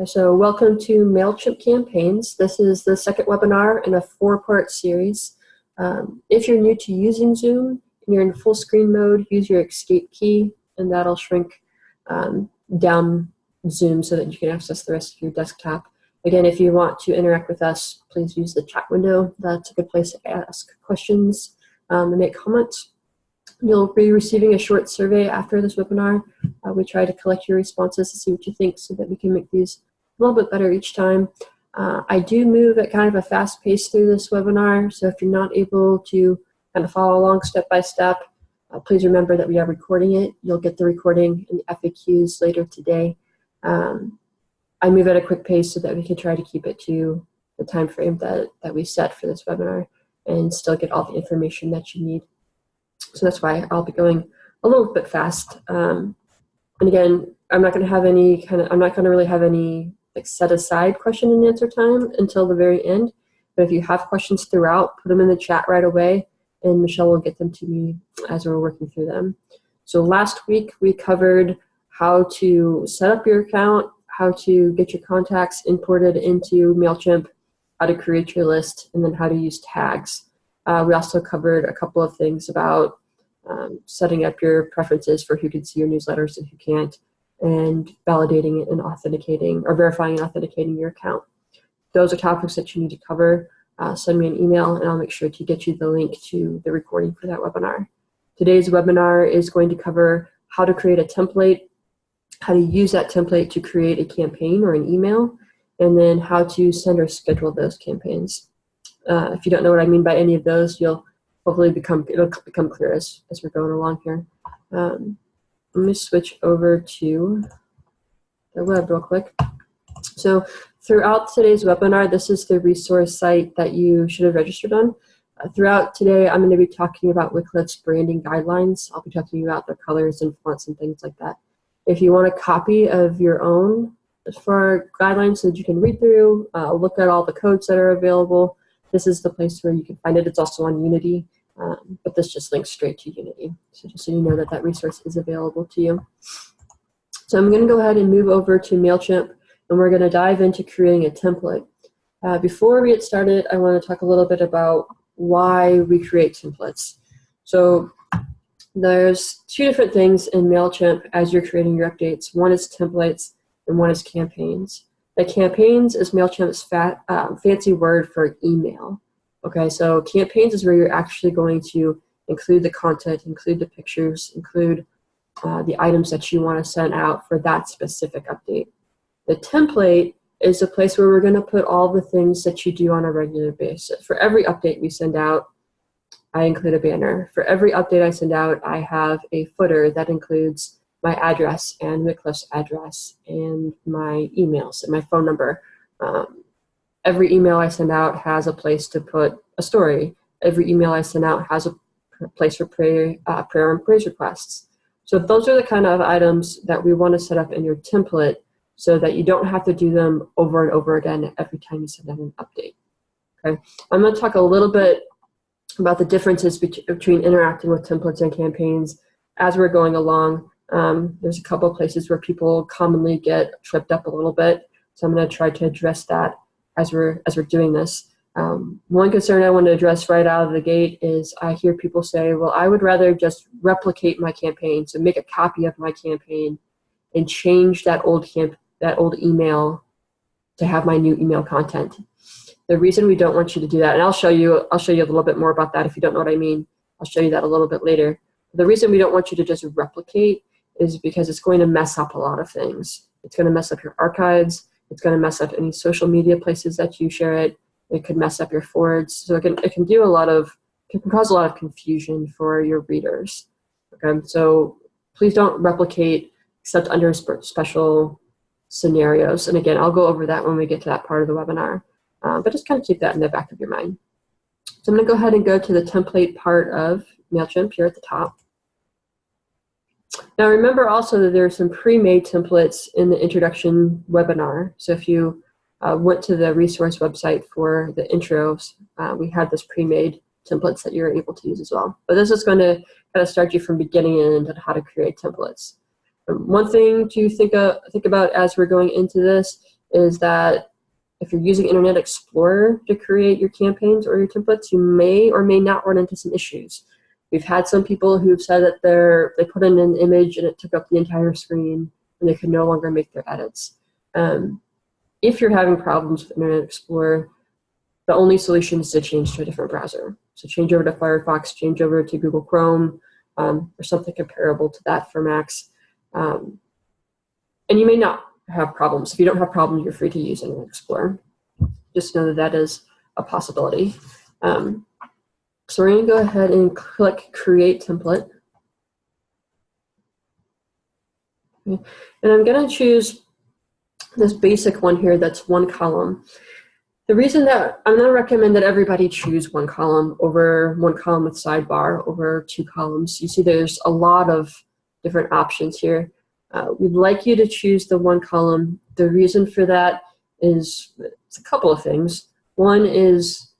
So welcome to MailChimp campaigns. This is the second webinar in a 4-part series. If you're new to using Zoom and you're in full screen mode, use your escape key and that'll shrink down Zoom so that you can access the rest of your desktop. Again, if you want to interact with us, please use the chat window. That's a good place to ask questions and make comments. You'll be receiving a short survey after this webinar. We try to collect your responses to see what you think so that we can make these a little bit better each time. I do move at kind of a fast pace through this webinar, so if you're not able to kind of follow along step by step, please remember that we are recording it. You'll get the recording and the FAQs later today. I move at a quick pace so that we can try to keep it to the time frame that we set for this webinar and still get all the information that you need. So that's why I'll be going a little bit fast. And again, I'm not going to really have any like set aside question and answer time until the very end. But if you have questions throughout, put them in the chat right away, and Michelle will get them to me as we're working through them. So last week we covered how to set up your account, how to get your contacts imported into MailChimp, how to create your list, and then how to use tags. We also covered a couple of things about setting up your preferences for who can see your newsletters and who can't, and validating and authenticating or verifying and authenticating your account. Those are topics that you need to cover. Send me an email and I'll make sure to get you the link to the recording for that webinar. Today's webinar is going to cover how to create a template, how to use that template to create a campaign or an email, and then how to send or schedule those campaigns. If you don't know what I mean by any of those, it'll become clear as we're going along here. Let me switch over to the web real quick. So throughout today's webinar, this is the resource site that you should have registered on. Throughout today, I'm going to be talking about Wyclif's branding guidelines. I'll be talking about the colors and fonts and things like that. If you want a copy of your own for our guidelines so that you can read through, look at all the codes that are available, this is the place where you can find it. It's also on Unity, but this just links straight to Unity. So just so you know that that resource is available to you. So I'm going to go ahead and move over to MailChimp, and we're going to dive into creating a template. Before we get started, I want to talk a little bit about why we create templates. So there's two different things in MailChimp as you're creating your updates. One is templates and one is campaigns. The campaigns is MailChimp's fancy word for email. Okay, so campaigns is where you're actually going to include the content, include the pictures, include the items that you want to send out for that specific update. The template is a place where we're going to put all the things that you do on a regular basis. For every update we send out, I include a banner. For every update I send out, I have a footer that includes my address and Wyclif's address and my emails and my phone number. Every email I send out has a place to put a story. Every email I send out has a place for prayer and praise requests. So those are the kind of items that we want to set up in your template so that you don't have to do them over and over again every time you send out an update. Okay, I'm going to talk a little bit about the differences between interacting with templates and campaigns as we're going along. There's a couple of places where people commonly get tripped up a little bit, so I'm going to try to address that as we're doing this. One concern I want to address right out of the gate is I hear people say, well, I would rather just replicate my campaign, so make a copy of my campaign and change that old email to have my new email content. The reason we don't want you to do that, and I'll show you a little bit more about that if you don't know what I mean. I'll show you that a little bit later. The reason we don't want you to just replicate is because it's going to mess up a lot of things. It's going to mess up your archives. It's going to mess up any social media places that you share it. It could mess up your forwards. So it can cause a lot of confusion for your readers. Okay, so please don't replicate except under special scenarios. And again, I'll go over that when we get to that part of the webinar. But just kind of keep that in the back of your mind. So I'm going to go ahead and go to the template part of MailChimp here at the top. Now remember also that there are some pre-made templates in the introduction webinar. So if you went to the resource website for the intros, we had this pre-made templates that you're able to use as well. But this is going to kind of start you from beginning into how to create templates. One thing to think about as we're going into this is that if you're using Internet Explorer to create your campaigns or your templates, you may or may not run into some issues. We've had some people who've said that they put in an image and it took up the entire screen and they could no longer make their edits. If you're having problems with Internet Explorer, the only solution is to change to a different browser. So change over to Firefox, change over to Google Chrome, or something comparable to that for Macs. And you may not have problems. If you don't have problems, you're free to use Internet Explorer. Just know that that is a possibility. So we're going to go ahead and click Create Template. Okay. And I'm going to choose this basic one here that's one column. The reason that I'm going to recommend that everybody choose one column over one column with sidebar over two columns. You see there's a lot of different options here. We'd like you to choose the one column. The reason for that is it's a couple of things. One is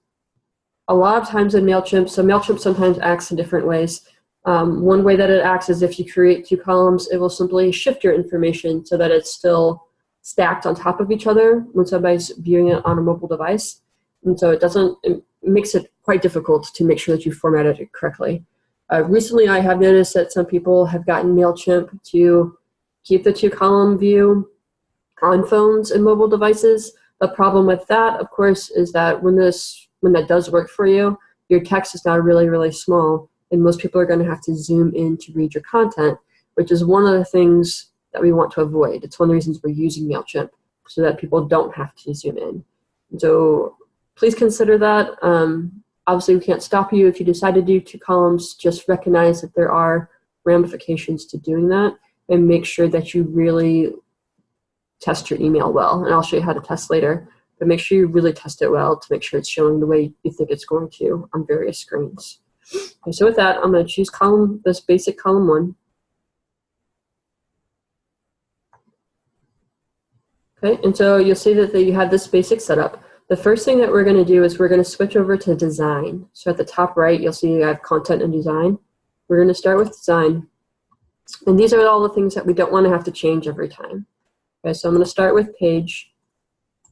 a lot of times in MailChimp, so MailChimp sometimes acts in different ways. One way that it acts is if you create two columns, it will simply shift your information so that it's still stacked on top of each other when somebody's viewing it on a mobile device. And so it makes it quite difficult to make sure that you formatted it correctly. Recently, I have noticed that some people have gotten MailChimp to keep the two-column view on phones and mobile devices. The problem with that, of course, is that when that does work for you, your text is now really, really small, and most people are going to have to zoom in to read your content, which is one of the things that we want to avoid. It's one of the reasons we're using MailChimp, so that people don't have to zoom in. And so please consider that. Obviously, we can't stop you if you decide to do two columns. Just recognize that there are ramifications to doing that, and make sure that you really test your email well. And I'll show you how to test later. But make sure you really test it well to make sure it's showing the way you think it's going to on various screens. Okay, so with that, I'm going to choose this basic column 1. Okay, and so you'll see that you have this basic setup. The first thing that we're going to do is we're going to switch over to design. So at the top right, you'll see I have content and design. We're going to start with design. And these are all the things that we don't want to have to change every time. Okay, so I'm going to start with page.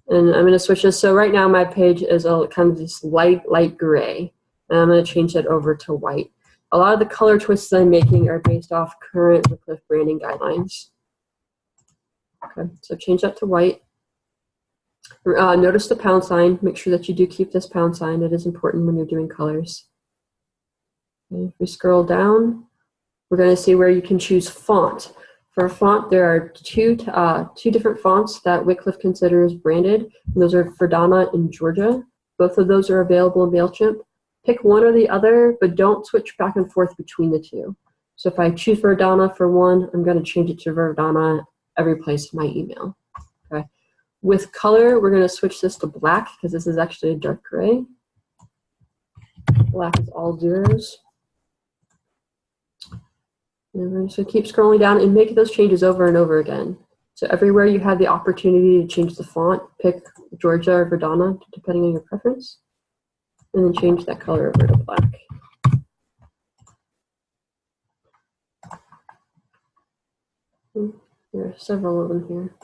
And I'm going to switch this. So right now my page is kind of this light gray. And I'm going to change that over to white. A lot of the color choices I'm making are based off current Wycliffe branding guidelines. Okay, so change that to white. Notice the pound sign. Make sure that you do keep this pound sign. It is important when you're doing colors. Okay, if we scroll down, we're going to see where you can choose font. For a font, there are two different fonts that Wycliffe considers branded. And those are Verdana and Georgia. Both of those are available in MailChimp. Pick one or the other, but don't switch back and forth between the two. So if I choose Verdana for one, I'm going to change it to Verdana every place in my email. Okay. With color, we're going to switch this to black because this is actually a dark gray. Black is all zeros. And we're just going to keep scrolling down and make those changes over and over again. So everywhere you have the opportunity to change the font, pick Georgia or Verdana, depending on your preference, and then change that color over to black. There are several of them here.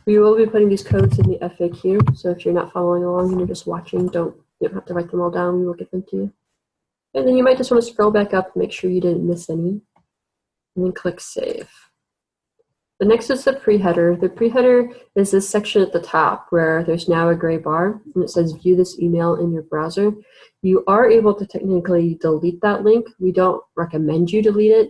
We will be putting these codes in the FAQ, so if you're not following along and you're just watching, you don't have to write them all down. We will get them to you. And then you might just want to scroll back up and make sure you didn't miss any, and then click Save. The next is the pre-header. The pre-header is this section at the top where there's now a gray bar, and it says View this email in your browser. You are able to technically delete that link. We don't recommend you delete it.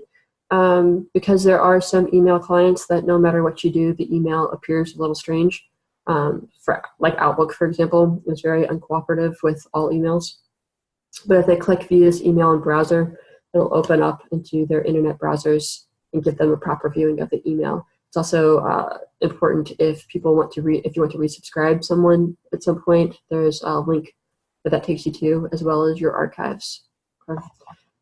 Because there are some email clients that no matter what you do, the email appears a little strange. Like Outlook, for example, is very uncooperative with all emails. But if they click View this email in browser, it'll open up into their internet browsers and give them a proper viewing of the email. It's also important if people want to if you want to resubscribe someone at some point, there's a link that takes you to, as well as your archives. Okay.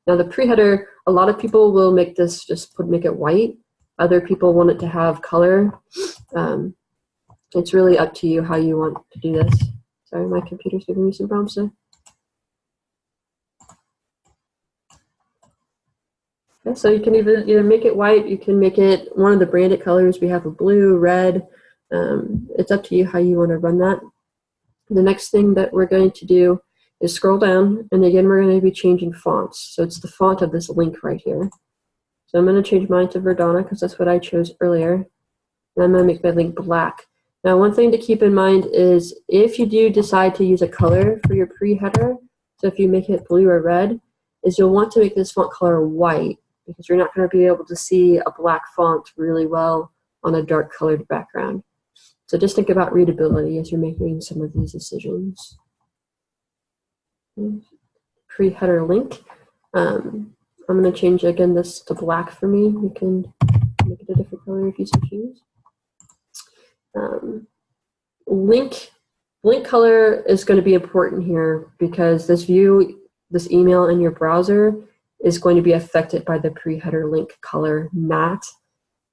Now the pre-header, a lot of people will make this make it white. Other people want it to have color. It's really up to you how you want to do this. Sorry, my computer's giving me some problems today. Okay, so you can either make it white, you can make it one of the branded colors. We have a blue, red. It's up to you how you want to run that. The next thing that we're going to do is scroll down, and again, we're going to be changing fonts. So it's the font of this link right here. So I'm going to change mine to Verdana because that's what I chose earlier. And I'm going to make my link black. Now, one thing to keep in mind is if you do decide to use a color for your pre-header, so if you make it blue or red, is you'll want to make this font color white because you're not going to be able to see a black font really well on a dark colored background. So just think about readability as you're making some of these decisions. Pre-header link. I'm going to change again this to black for me. You can make it a different color if you so choose. Link color is going to be important here because this email in your browser is going to be affected by the pre-header link color, not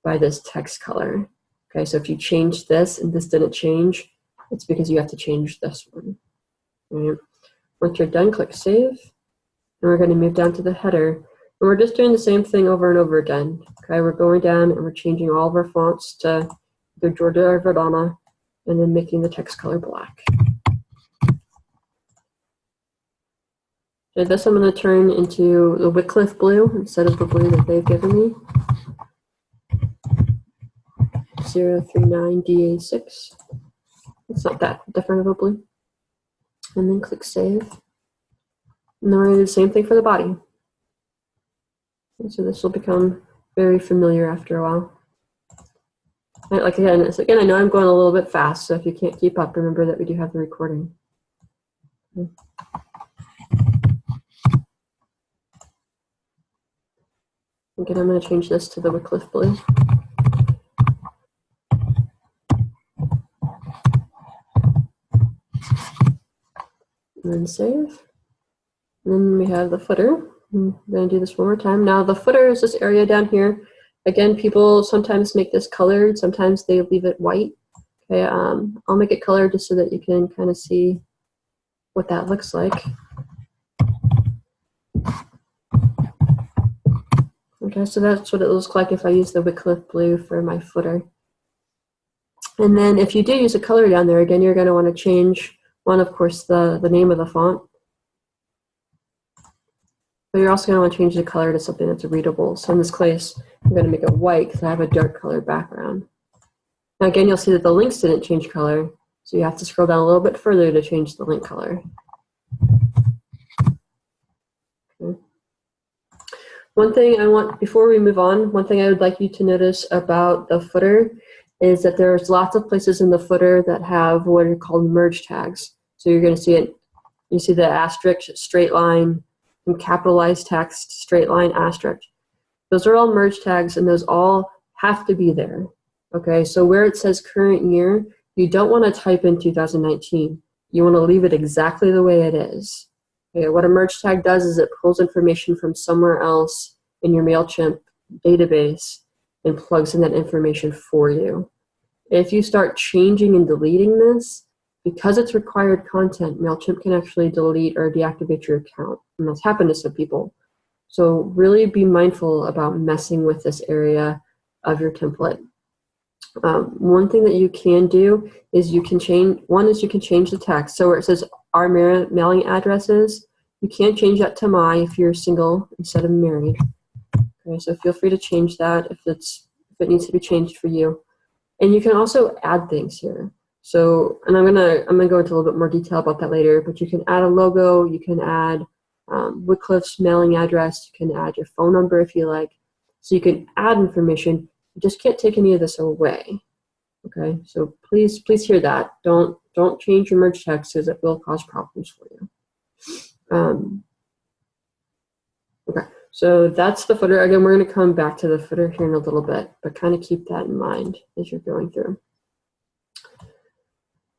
by this text color. Okay, so if you change this and this didn't change, it's because you have to change this one. Right. Once you're done, click Save. And we're going to move down to the header. And we're just doing the same thing over and over again. Okay, we're going down and we're changing all of our fonts to either Georgia or Verdana, and then making the text color black. Okay, this I'm going to turn into the Wycliffe blue instead of the blue that they've given me. 039DA6. It's not that different of a blue. And then click Save. And then we're going to do the same thing for the body. And so this will become very familiar after a while. And like again, I know I'm going a little bit fast, so if you can't keep up, remember that we do have the recording. Okay. Again, I'm going to change this to the Wycliffe blue. And then save. And then we have the footer. I'm going to do this one more time. Now the footer is this area down here. Again, people sometimes make this colored, sometimes they leave it white. Okay, I'll make it colored just so that you can kind of see what that looks like. Okay, so that's what it looks like if I use the Wycliffe blue for my footer. And then if you do use a color down there, again, you're going to want to change one, of course, the name of the font. But you're also going to want to change the color to something that's readable. So in this case, I'm going to make it white because I have a dark colored background. Now again, you'll see that the links didn't change color, so you have to scroll down a little bit further to change the link color. Okay. One thing I want, before we move on, one thing I would like you to notice about the footer is that there's lots of places in the footer that have what are called merge tags. So you're going to see it, you see the asterisk, straight line, and capitalized text, straight line, asterisk. Those are all merge tags, and those all have to be there. Okay, so where it says current year, you don't want to type in 2019. You want to leave it exactly the way it is. Okay, what a merge tag does is it pulls information from somewhere else in your MailChimp database and plugs in that information for you. If you start changing and deleting this, because it's required content, MailChimp can actually delete or deactivate your account. And that's happened to some people. So really be mindful about messing with this area of your template. One thing that you can do is you can change the text. So where it says our mailing addresses, you can't change that to my if you're single instead of married. Okay, so feel free to change that if it needs to be changed for you. And you can also add things here. So, and I'm gonna go into a little bit more detail about that later, but you can add a logo, you can add Wycliffe's mailing address, you can add your phone number if you like. So you can add information, you just can't take any of this away. Okay, so please hear that. Don't change your merge text because it will cause problems for you. Okay, so that's the footer. Again, we're going to come back to the footer here in a little bit, but kind of keep that in mind as you're going through.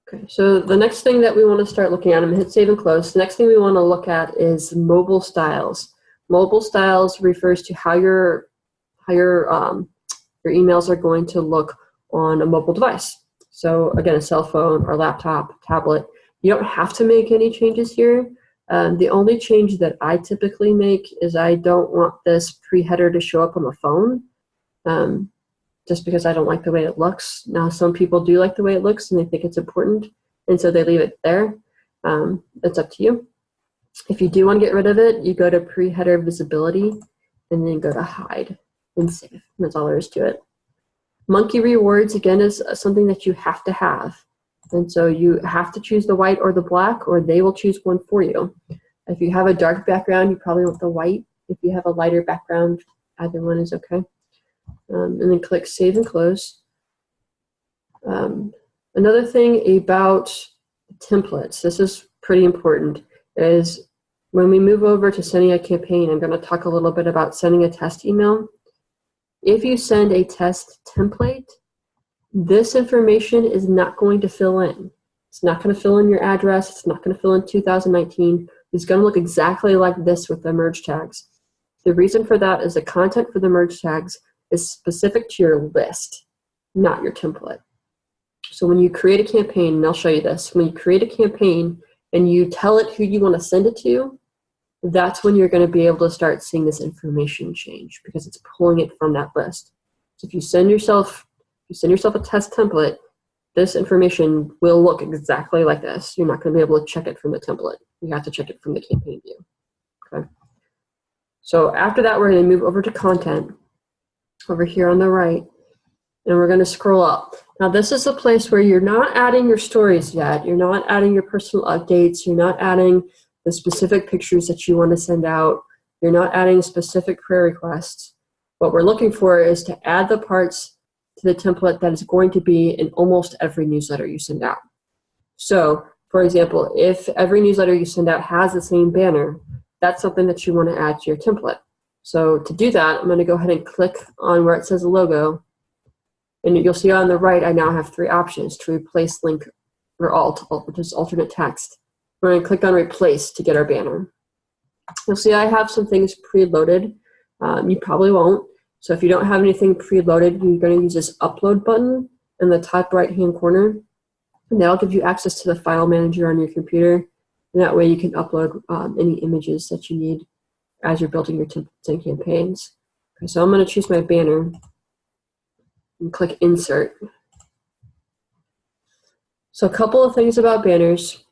Okay, so the next thing that we want to start looking at, I'm going to hit save and close. The next thing we want to look at is mobile styles. Mobile styles refers to how your emails are going to look on a mobile device. So again, a cell phone or laptop, tablet. You don't have to make any changes here. The only change that I typically make is I don't want this pre-header to show up on the phone, just because I don't like the way it looks. Now, some people do like the way it looks and they think it's important, and so they leave it there. It's up to you. If you do want to get rid of it, you go to pre-header visibility and then go to hide and save. That's all there is to it. Monkey rewards, again, is something that you have to have. And so you have to choose the white or the black, or they will choose one for you. If you have a dark background, you probably want the white. If you have a lighter background, either one is okay. And then click Save and Close. Another thing about templates, this is pretty important, is when we move over to sending a campaign, I'm going to talk a little bit about sending a test email. If you send a test template, this information is not going to fill in. It's not going to fill in your address. It's not going to fill in 2019. It's going to look exactly like this with the merge tags. The reason for that is the content for the merge tags is specific to your list, not your template. So when you create a campaign, and I'll show you this, when you create a campaign and you tell it who you want to send it to, that's when you're going to be able to start seeing this information change, because it's pulling it from that list. So if you send yourself a test template, this information will look exactly like this. You're not going to be able to check it from the template. You have to check it from the campaign view. Okay. So after that, we're going to move over to content over here on the right, and we're going to scroll up. Now, this is a place where you're not adding your stories yet. You're not adding your personal updates. You're not adding the specific pictures that you want to send out. You're not adding specific prayer requests. What we're looking for is to add the parts to the template that is going to be in almost every newsletter you send out. So, for example, if every newsletter you send out has the same banner, that's something that you want to add to your template. So to do that, I'm going to go ahead and click on where it says logo. And you'll see on the right, I now have 3 options to replace link or alt, which is alternate text. We're going to click on replace to get our banner. You'll see I have some things preloaded. You probably won't. So if you don't have anything preloaded, you're going to use this upload button in the top right-hand corner. And that'll give you access to the file manager on your computer. And that way you can upload any images that you need as you're building your templates and campaigns. Okay, so I'm going to choose my banner and click Insert. So a couple of things about banners.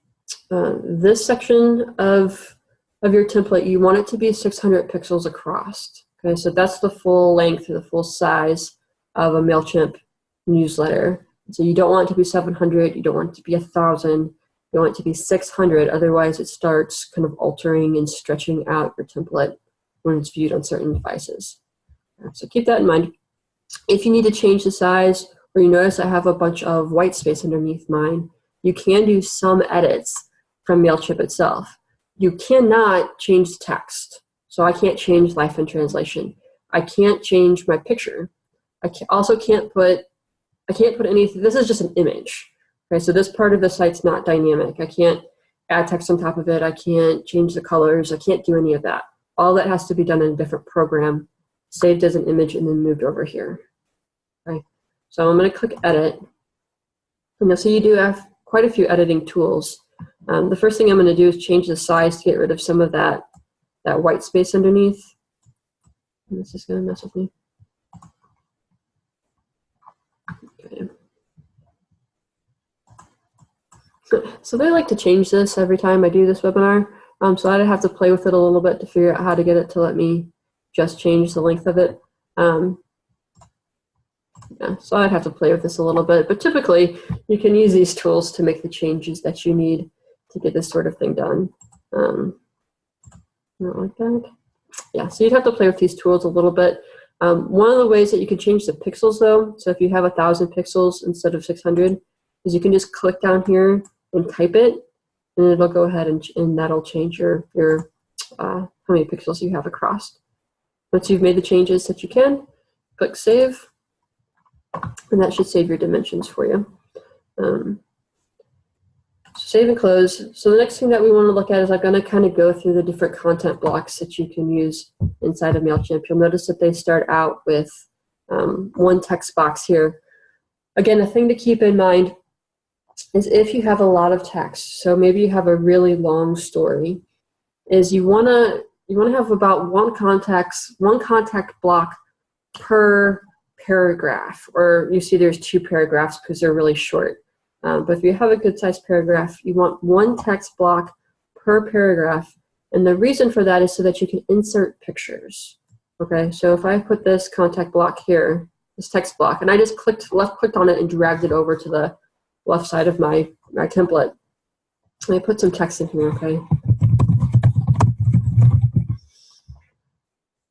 This section of your template, you want it to be 600 pixels across. Okay, so that's the full length or the full size of a MailChimp newsletter. So you don't want it to be 700, you don't want it to be 1,000, you want it to be 600, otherwise it starts kind of altering and stretching out your template when it's viewed on certain devices. So keep that in mind. If you need to change the size, or you notice I have a bunch of white space underneath mine, you can do some edits from MailChimp itself. You cannot change the text. So I can't change life and translation. I can't change my picture. I can't put anything. This is just an image. Okay, so this part of the site's not dynamic. I can't add text on top of it. I can't change the colors. I can't do any of that. All that has to be done in a different program, saved as an image, and then moved over here. Okay, so I'm going to click Edit. And you'll see you do have quite a few editing tools. The first thing I'm going to do is change the size to get rid of some of that white space underneath. And this is going to mess with me. Okay. So they like to change this every time I do this webinar. So I'd have to play with it a little bit to figure out how to get it to let me just change the length of it. Yeah, so I'd have to play with this a little bit, but typically you can use these tools to make the changes that you need to get this sort of thing done. Not like that. Yeah, so you'd have to play with these tools a little bit. One of the ways that you can change the pixels though, so if you have 1,000 pixels instead of 600, is you can just click down here and type it, and it'll go ahead and that'll change your how many pixels you have across. Once you've made the changes that you can, click Save, and that should save your dimensions for you. Save and close. So the next thing that we want to look at is I'm going to kind of go through the different content blocks that you can use inside of MailChimp. You'll notice that they start out with one text box here. Again, a thing to keep in mind is if you have a lot of text. So maybe you have a really long story, is you wanna have about one contact block per paragraph, or you see there's 2 paragraphs because they're really short. But if you have a good sized paragraph, you want one text block per paragraph. And the reason for that is so that you can insert pictures. Okay, so if I put this contact block here, this text block, and I just left clicked on it and dragged it over to the left side of my template. Let me put some text in here, okay?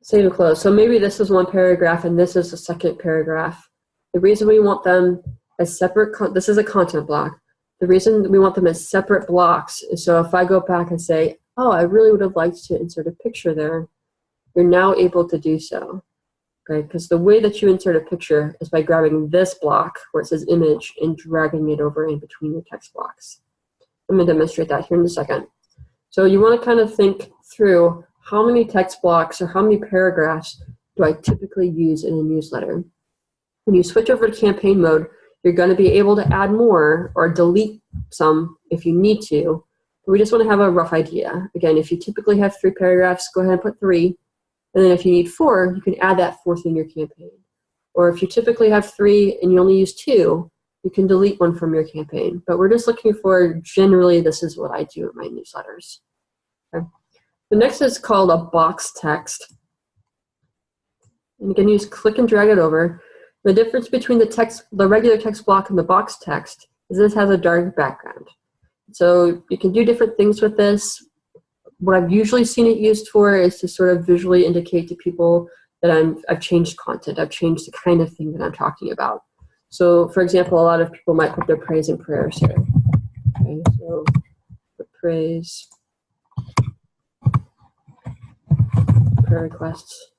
Save and close. So maybe this is one paragraph and this is the second paragraph. The reason we want them as separate, this is a content block. The reason we want them as separate blocks is so if I go back and say, oh, I really would have liked to insert a picture there, you're now able to do so. Okay, because the way that you insert a picture is by grabbing this block where it says image and dragging it over in between your text blocks. I'm going to demonstrate that here in a second. So you want to kind of think through how many text blocks or how many paragraphs do I typically use in a newsletter. When you switch over to campaign mode, you're going to be able to add more or delete some if you need to. But we just want to have a rough idea. Again, if you typically have 3 paragraphs, go ahead and put 3. And then if you need 4, you can add that 4th in your campaign. Or if you typically have 3 and you only use 2, you can delete 1 from your campaign. But we're just looking for, generally, this is what I do in my newsletters. Okay. The next is called a box text. And again, you just click and drag it over. The difference between the regular text block and the box text is this has a dark background. So you can do different things with this. What I've usually seen it used for is to sort of visually indicate to people that I've changed content. I've changed the kind of thing that I'm talking about. So, for example, a lot of people might put their praise and prayers here. Okay, so put praise, prayer requests.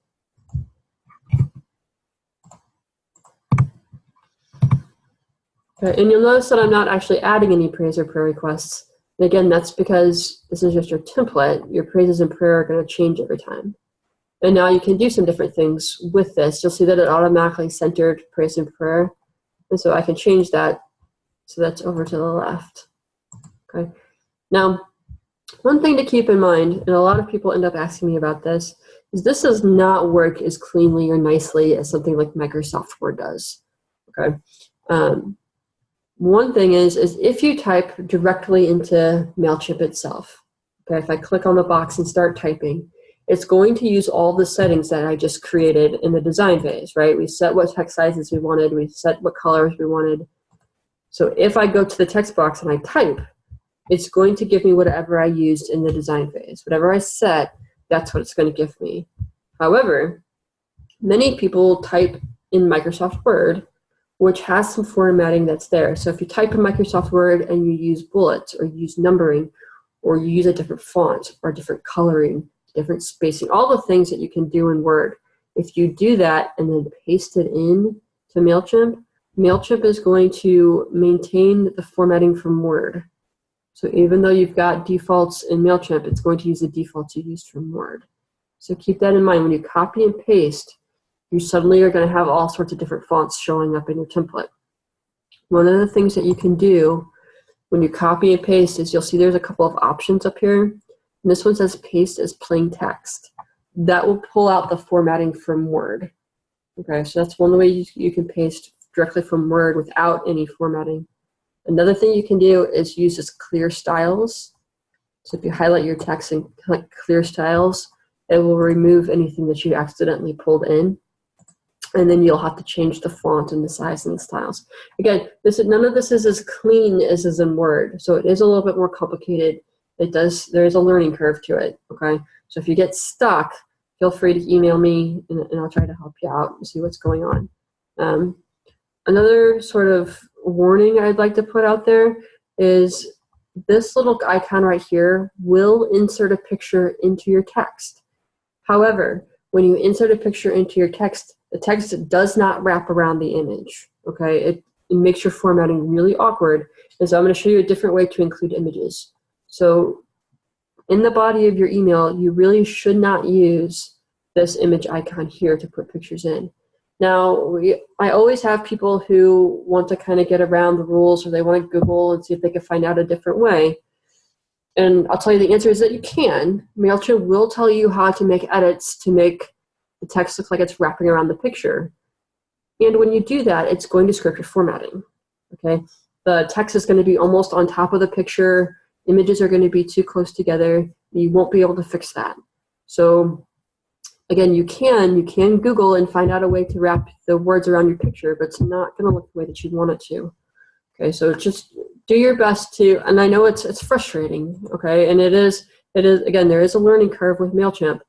Okay, and you'll notice that I'm not actually adding any praise or prayer requests. And again, that's because this is just your template. Your praises and prayer are going to change every time. And now you can do some different things with this. You'll see that it automatically centered praise and prayer. And so I can change that so that's over to the left. Okay. Now, one thing to keep in mind, and a lot of people end up asking me about this, is this does not work as cleanly or nicely as something like Microsoft Word does. Okay. One thing is if you type directly into MailChimp itself, okay, if I click on the box and start typing, it's going to use all the settings that I just created in the design phase, right? We set what text sizes we wanted, we set what colors we wanted. So if I go to the text box and I type, it's going to give me whatever I used in the design phase. Whatever I set, that's what it's going to give me. However, many people type in Microsoft Word, which has some formatting that's there. So if you type in Microsoft Word and you use bullets or you use numbering or you use a different font or different coloring, different spacing, all the things that you can do in Word, if you do that and then paste it in to MailChimp, MailChimp is going to maintain the formatting from Word. So even though you've got defaults in MailChimp, it's going to use the defaults you used from Word. So keep that in mind. When you copy and paste, you suddenly are going to have all sorts of different fonts showing up in your template. One of the things that you can do when you copy and paste is you'll see there's a couple of options up here. And this one says paste as plain text. That will pull out the formatting from Word. Okay, so that's one way you can paste directly from Word without any formatting. Another thing you can do is use this clear styles. So if you highlight your text and click clear styles, it will remove anything that you accidentally pulled in. And then you'll have to change the font and the size and the styles. Again, none of this is as clean as is in Word, so it is a little bit more complicated. There is a learning curve to it, okay? So if you get stuck, feel free to email me and I'll try to help you out and see what's going on. Another sort of warning I'd like to put out there is this little icon right here will insert a picture into your text. However, when you insert a picture into your text, the text does not wrap around the image, okay? It makes your formatting really awkward, and so I'm going to show you a different way to include images. So in the body of your email, you really should not use this image icon here to put pictures in. Now, I always have people who want to kind of get around the rules, or they want to Google and see if they can find out a different way. And I'll tell you the answer is that you can. MailChimp will tell you how to make edits to make the text look like it's wrapping around the picture. And when you do that, it's going to script your formatting. Okay, the text is going to be almost on top of the picture. Images are going to be too close together. You won't be able to fix that. So again, you can Google and find out a way to wrap the words around your picture, but it's not going to look the way that you'd want it to. Okay, so just do your best to, and I know it's frustrating, okay, and it is again, there is a learning curve with MailChimp,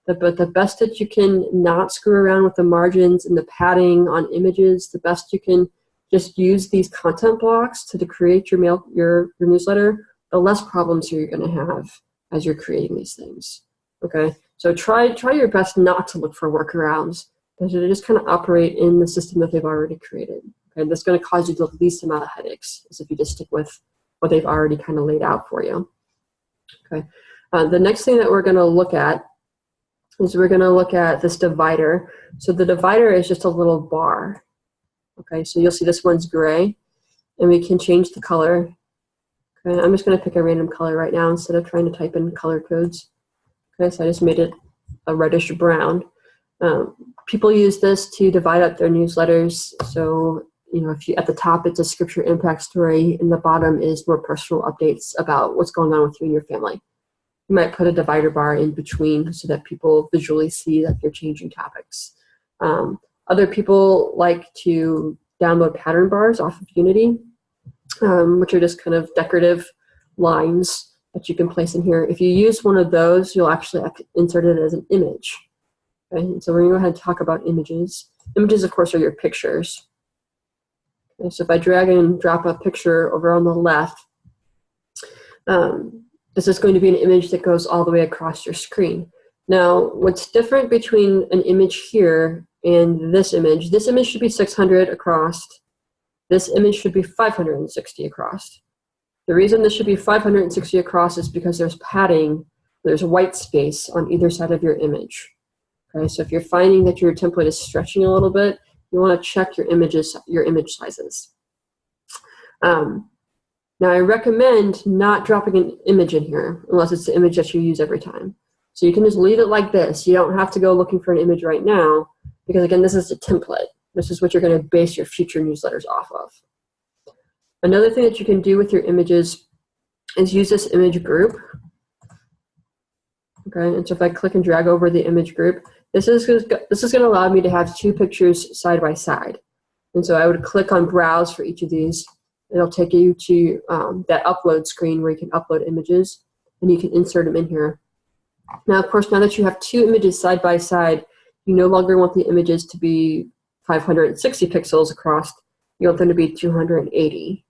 but the best that you can not screw around with the margins and the padding on images, the best you can just use these content blocks to create your newsletter, the less problems you're going to have as you're creating these things, okay? So try your best not to look for workarounds, because they just kind of operate in the system that they've already created. Okay, that's going to cause you the least amount of headaches, is if you just stick with what they've already kind of laid out for you. Okay, the next thing that we're going to look at is we're going to look at this divider. So the divider is just a little bar. Okay, so you'll see this one's gray, and we can change the color. Okay, I'm just going to pick a random color right now instead of trying to type in color codes. Okay, so I just made it a reddish brown. People use this to divide up their newsletters. So, you know, if you, at the top it's a scripture impact story, and the bottom is more personal updates about what's going on with you and your family. You might put a divider bar in between so that people visually see that you're changing topics. Other people like to download pattern bars off of Unity, which are just kind of decorative lines that you can place in here. If you use one of those, you'll actually insert it as an image. Okay, and so we're going to go ahead and talk about images. Images, of course, are your pictures. Okay, so if I drag and drop a picture over on the left, this is going to be an image that goes all the way across your screen. Now, what's different between an image here and this image should be 600 across. This image should be 560 across. The reason this should be 560 across is because there's padding, there's white space on either side of your image. Okay, so if you're finding that your template is stretching a little bit, you want to check your image sizes. Now, I recommend not dropping an image in here unless it's the image that you use every time. So you can just leave it like this. You don't have to go looking for an image right now, because again, this is a template. This is what you're going to base your future newsletters off of. Another thing that you can do with your images is use this image group. Okay, and so if I click and drag over the image group, this is going to allow me to have two pictures side by side. And so I would click on browse for each of these. It'll take you to that upload screen where you can upload images, and you can insert them in here. Now, of course, now that you have two images side by side, you no longer want the images to be 560 pixels across. You want them to be 280.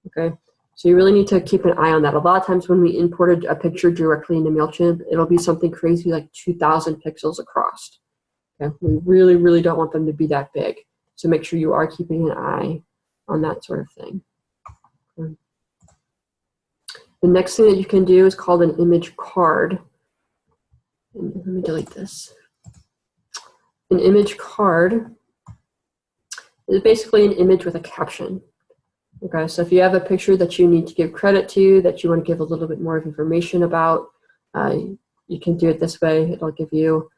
Okay, so you really need to keep an eye on that. A lot of times when we imported a picture directly into MailChimp, it'll be something crazy like 2,000 pixels across. Okay, we really, really don't want them to be that big. So make sure you are keeping an eye on that sort of thing. Okay. The next thing that you can do is called an image card. And let me delete this. An image card is basically an image with a caption. Okay, so if you have a picture that you need to give credit to, that you want to give a little bit more of information about, you can do it this way. It'll give you,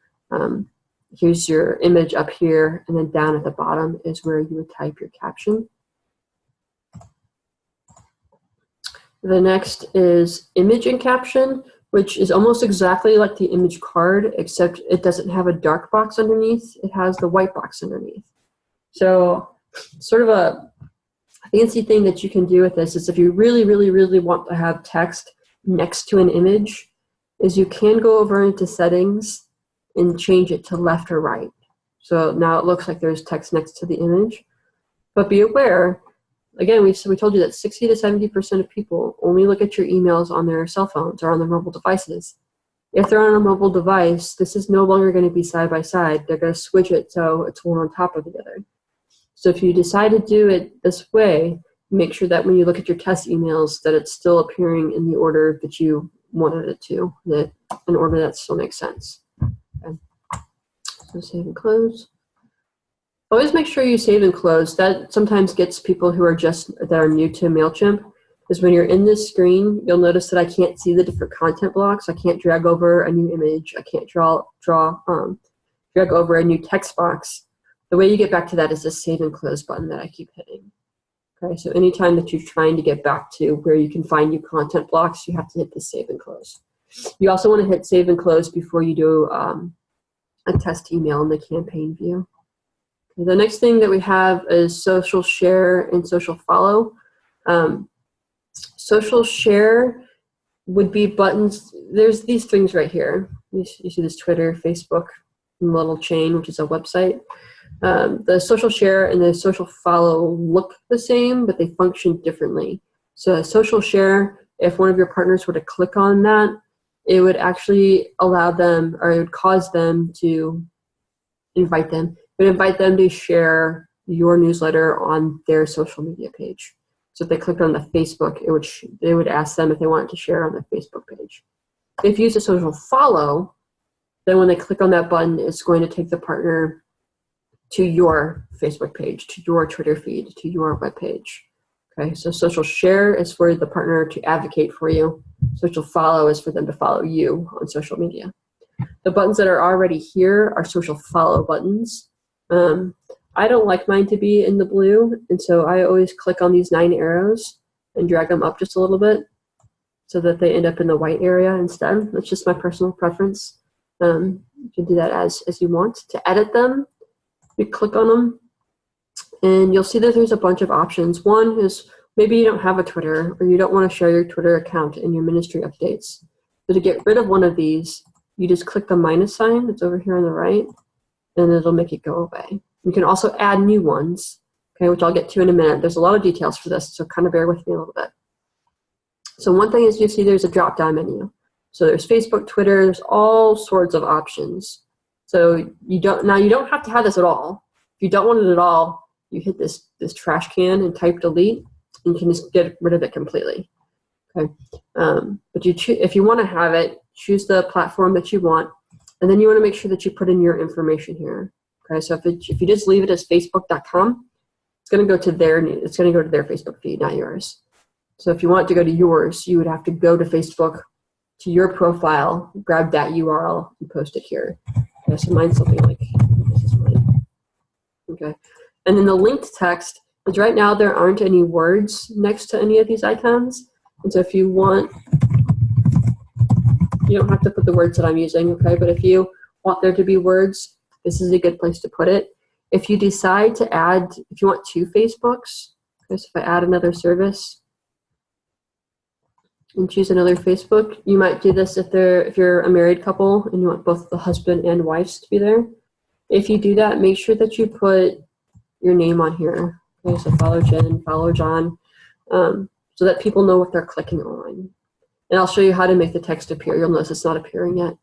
here's your image up here, and then down at the bottom is where you would type your caption. The next is image and caption, which is almost exactly like the image card, except it doesn't have a dark box underneath. It has the white box underneath. So sort of a fancy thing that you can do with this is if you really, really, really want to have text next to an image, is you can go over into settings and change it to left or right. So now it looks like there's text next to the image. But be aware, again, we told you that 60 to 70% of people only look at your emails on their cell phones or on their mobile devices. If they're on a mobile device, this is no longer going to be side by side. They're going to switch it so it's one on top of the other. So if you decide to do it this way, make sure that when you look at your test emails that it's still appearing in the order that you wanted it to, that an order that still makes sense. Okay. So save and close. Always make sure you save and close. That sometimes gets people who are that are new to MailChimp, is when you're in this screen, you'll notice that I can't see the different content blocks. I can't drag over a new image. I can't drag over a new text box. The way you get back to that is this save and close button that I keep hitting. Okay, so anytime that you're trying to get back to where you can find new content blocks, you have to hit the save and close. You also want to hit save and close before you do a test email in the campaign view. The next thing that we have is social share and social follow. Social share would be buttons. There's these things right here. You see this Twitter, Facebook, and little chain, which is a website. The social share and the social follow look the same, but they function differently. So a social share, if one of your partners were to click on that, it would actually allow them, or it would cause them to invite them. It would invite them to share your newsletter on their social media page. So if they clicked on the Facebook, they would ask them if they wanted to share on their Facebook page. If you use a social follow, then when they click on that button, it's going to take the partner to your Facebook page, to your Twitter feed, to your web page. Okay, so social share is for the partner to advocate for you. Social follow is for them to follow you on social media. The buttons that are already here are social follow buttons. I don't like mine to be in the blue, and so I always click on these 9 arrows and drag them up just a little bit so that they end up in the white area instead. That's just my personal preference. You can do that as you want. To edit them, you click on them, and you'll see that there's a bunch of options. One is maybe you don't have a Twitter, or you don't want to share your Twitter account in your ministry updates. So to get rid of one of these, you just click the minus sign that's over here on the right, and it'll make it go away. You can also add new ones, okay, which I'll get to in a minute. There's a lot of details for this, so kind of bear with me a little bit. So one thing is you see there's a drop-down menu. So there's Facebook, Twitter, there's all sorts of options. So you don't have to have this at all. If you don't want it at all, you hit this trash can and type delete, and you can just get rid of it completely. Okay, but if you want to have it, choose the platform that you want, and then you want to make sure that you put in your information here. Okay, so if you just leave it as facebook.com, it's going to go to their Facebook feed, not yours. So if you want to go to yours, you would have to go to Facebook, to your profile, grab that URL, and post it here. Okay, so mine's something like this is mine. Okay, and then the linked text is right now there aren't any words next to any of these icons, and so if you want, you don't have to put the words that I'm using. Okay, but if you want there to be words, this is a good place to put it. If you decide to add, if you want 2 Facebooks, okay, so if I add another service and choose another Facebook, you might do this if you're a married couple and you want both the husband and wives to be there. If you do that, make sure that you put your name on here. Okay, so follow Jen, follow John, so that people know what they're clicking on. And I'll show you how to make the text appear. You'll notice it's not appearing yet.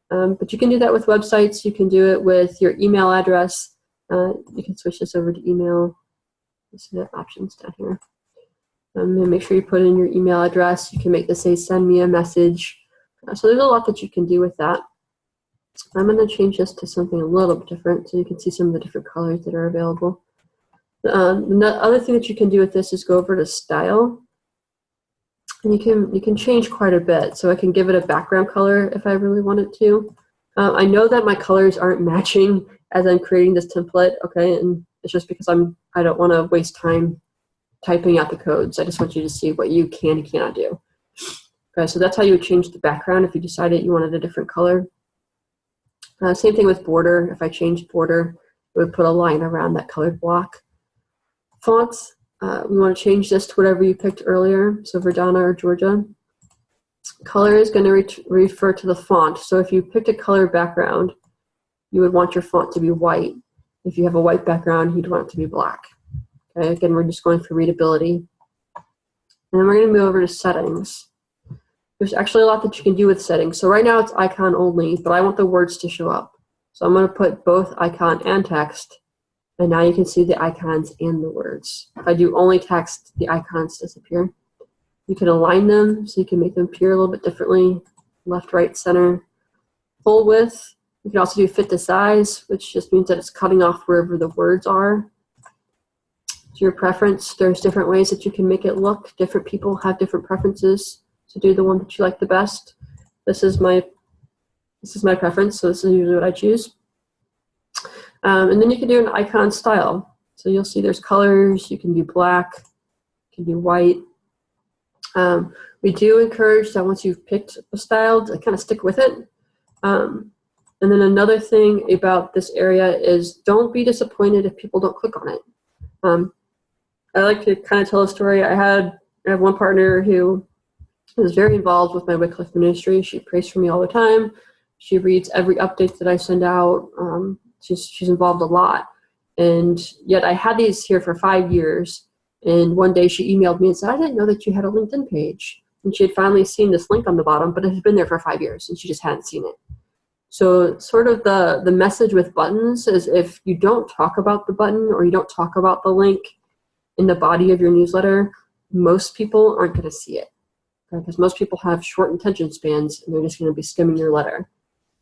But you can do that with websites. You can do it with your email address. You can switch this over to email. You see the options down here. And make sure you put in your email address. You can make this say, send me a message. So there's a lot that you can do with that. I'm going to change this to something a little bit different so you can see some of the different colors that are available. The other thing that you can do with this is go over to style. And you can change quite a bit. So I can give it a background color if I really wanted to. I know that my colors aren't matching as I'm creating this template, okay, and it's just because I don't want to waste time typing out the codes. I just want you to see what you can and cannot do. Okay, so that's how you would change the background if you decided you wanted a different color. Same thing with border. If I changed border, it would put a line around that colored block. Fonts. We want to change this to whatever you picked earlier, so Verdana or Georgia. Color is going to refer to the font. So if you picked a color background, you would want your font to be white. If you have a white background, you'd want it to be black. Okay, again, we're just going for readability. And then we're going to move over to settings. There's actually a lot that you can do with settings. So right now it's icon only, but I want the words to show up. So I'm going to put both icon and text. And now you can see the icons and the words. If I do only text, the icons disappear. You can align them so you can make them appear a little bit differently. Left, right, center. Full width. You can also do fit to size, which just means that it's cutting off wherever the words are. It's your preference. There's different ways that you can make it look. Different people have different preferences, so do the one that you like the best. This is my preference, so this is usually what I choose. And then you can do an icon style. So you'll see there's colors. You can do black. You can do white. We do encourage that once you've picked a style, to kind of stick with it. And then another thing about this area is don't be disappointed if people don't click on it. I like to kind of tell a story. I have one partner who is very involved with my Wycliffe ministry. She prays for me all the time. She reads every update that I send out. She's involved a lot. And yet I had these here for 5 years. And one day she emailed me and said, I didn't know that you had a LinkedIn page. And she had finally seen this link on the bottom, but it had been there for 5 years and she just hadn't seen it. So sort of the message with buttons is if you don't talk about the button or you don't talk about the link in the body of your newsletter, most people aren't going to see it. Because most people have short attention spans and they're just going to be skimming your letter.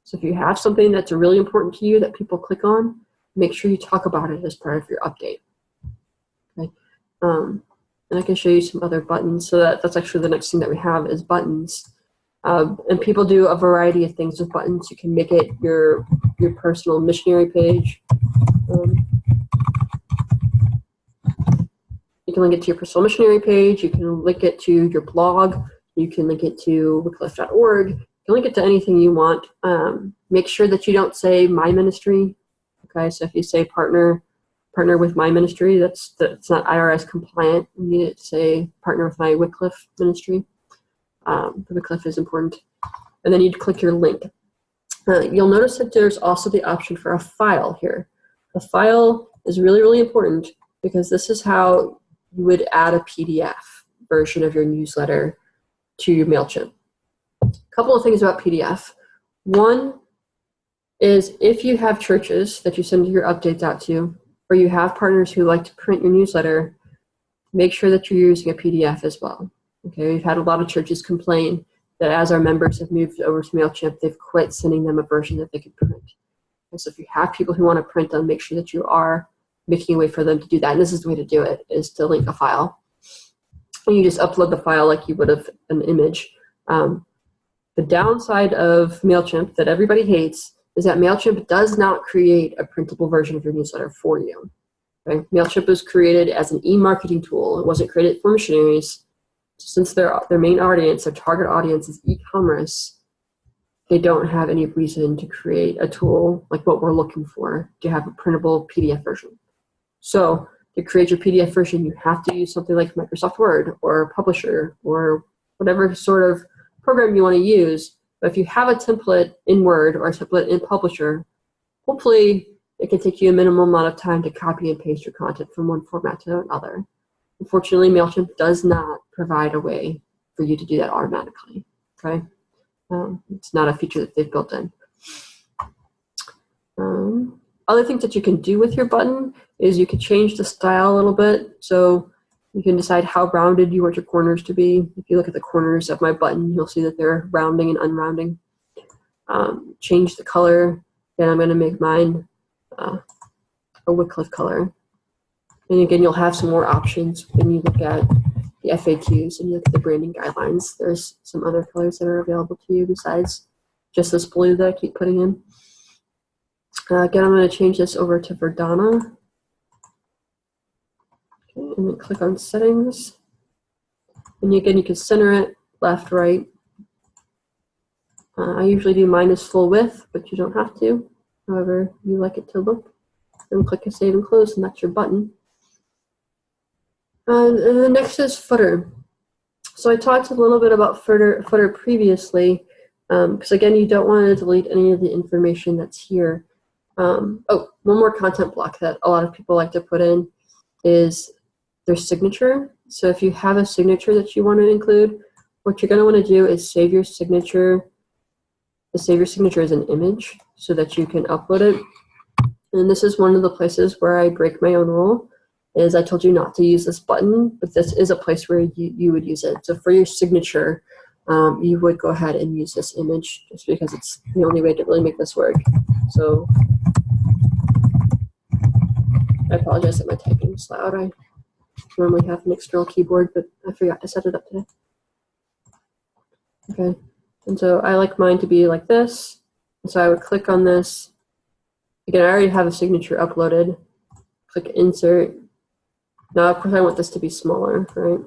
So if you have something that's really important to you that people click on, make sure you talk about it as part of your update. Okay. And I can show you some other buttons. So that's actually the next thing that we have is buttons. And people do a variety of things with buttons. You can make it your personal missionary page. You can link it to your personal missionary page. You can link it to your blog. You can link it to wycliffe.org. You can link it to anything you want. Make sure that you don't say my ministry. Okay, so if you say partner with my ministry, that's not IRS compliant. You need it to say partner with my Wycliffe ministry. The Wycliffe is important. And then you'd click your link. You'll notice that there's also the option for a file here. A file is really, really important because this is how you would add a PDF version of your newsletter to your MailChimp. A couple of things about PDF. One is if you have churches that you send your updates out to, or you have partners who like to print your newsletter, make sure that you're using a PDF as well. Okay, we've had a lot of churches complain that as our members have moved over to MailChimp, they've quit sending them a version that they can print. And so if you have people who want to print them, make sure that you are making a way for them to do that. And this is the way to do it, is to link a file. And you just upload the file like you would have an image. The downside of MailChimp that everybody hates is that MailChimp does not create a printable version of your newsletter for you. Okay? MailChimp was created as an e-marketing tool. It wasn't created for missionaries. Since their main audience, their target audience is e-commerce, they don't have any reason to create a tool like what we're looking for to have a printable PDF version. So to create your PDF version, you have to use something like Microsoft Word or Publisher or whatever sort of program you want to use. But if you have a template in Word or a template in Publisher, hopefully it can take you a minimum amount of time to copy and paste your content from one format to another. Unfortunately, MailChimp does not provide a way for you to do that automatically. Okay, it's not a feature that they've built in. Other things that you can do with your button is you can change the style a little bit. So you can decide how rounded you want your corners to be. If you look at the corners of my button, you'll see that they're rounding and unrounding. Change the color. Then I'm going to make mine a Wycliffe color. And again, you'll have some more options when you look at the FAQs and you look at the branding guidelines. There's some other colors that are available to you besides just this blue that I keep putting in. Again, I'm going to change this over to Verdana. Okay, and then click on Settings. And again, you can center it left, right. I usually do mine is full width, but you don't have to. However you like it to look. Then click Save and Close, and that's your button. And the next is footer. So I talked a little bit about footer previously, because again, you don't want to delete any of the information that's here. One more content block that a lot of people like to put in is their signature. So if you have a signature that you want to include, what you're going to want to do is save your signature. Save your signature as an image so that you can upload it. And this is one of the places where I break my own rule. Is I told you not to use this button, but this is a place where you would use it. So for your signature, you would go ahead and use this image just because it's the only way to really make this work. So I apologize that my typing is loud. I normally have an external keyboard, but I forgot to set it up today. Okay, and so I like mine to be like this. And so I would click on this. Again, I already have a signature uploaded. Click Insert. Now, of course, I want this to be smaller, right?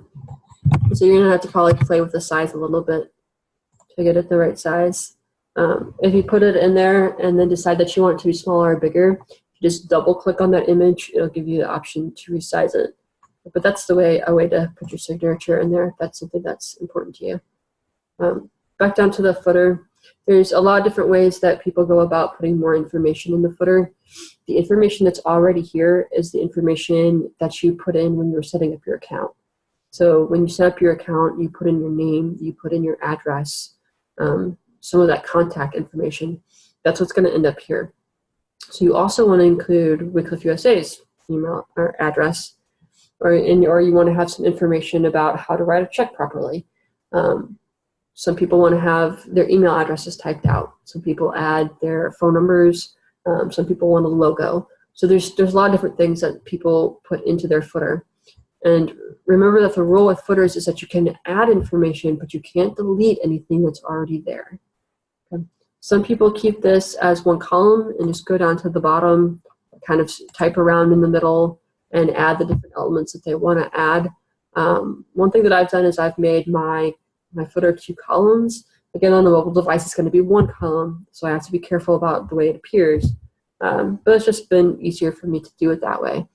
So you're gonna have to probably play with the size a little bit to get it the right size. If you put it in there and then decide that you want it to be smaller or bigger, you just double click on that image. It'll give you the option to resize it. But that's a way to put your signature in there if that's something that's important to you. Back down to the footer. There's a lot of different ways that people go about putting more information in the footer. The information that's already here is the information that you put in when you were setting up your account. So when you set up your account, you put in your name, you put in your address, some of that contact information. That's what's going to end up here. So you also want to include Wycliffe USA's email or address, or you want to have some information about how to write a check properly. Some people want to have their email addresses typed out. Some people add their phone numbers. Some people want a logo. So there's a lot of different things that people put into their footer. And remember that the rule with footers is that you can add information, but you can't delete anything that's already there. Okay. Some people keep this as one column and just go down to the bottom, kind of type around in the middle, and add the different elements that they want to add. One thing that I've done is I've made my footer 2 columns. Again, on a mobile device, it's going to be 1 column, so I have to be careful about the way it appears. But it's just been easier for me to do it that way.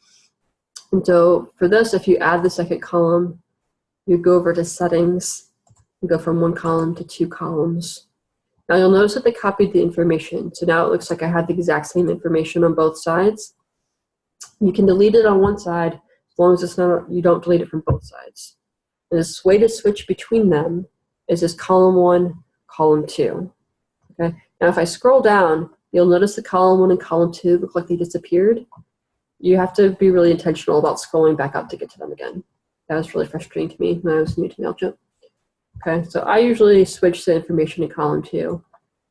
And so for this, if you add the second column, you go over to Settings, and go from 1 column to 2 columns. Now you'll notice that they copied the information. So now it looks like I had the exact same information on both sides. You can delete it on one side as long as you don't delete it from both sides. And this way to switch between them is this column 1, column 2. Okay. Now if I scroll down, you'll notice the column 1 and column 2 look like they disappeared. You have to be really intentional about scrolling back up to get to them again. That was really frustrating to me when I was new to MailChimp. Okay, so I usually switch the information to column 2,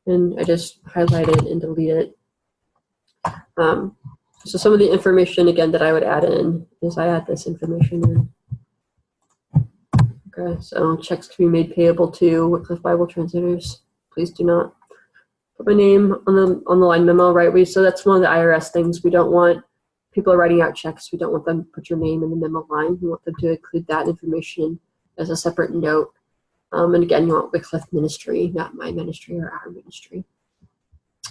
and I just highlight it and delete it. So some of the information, again, that I would add in is I add this information in. Okay, so checks can be made payable to Wycliffe Bible Translators. Please do not put my name on the line memo, right? So that's one of the IRS things. We don't want people are writing out checks. We don't want them to put your name in the memo line. We want them to include that information as a separate note. And again, you want Wycliffe Ministry, not my ministry or our ministry.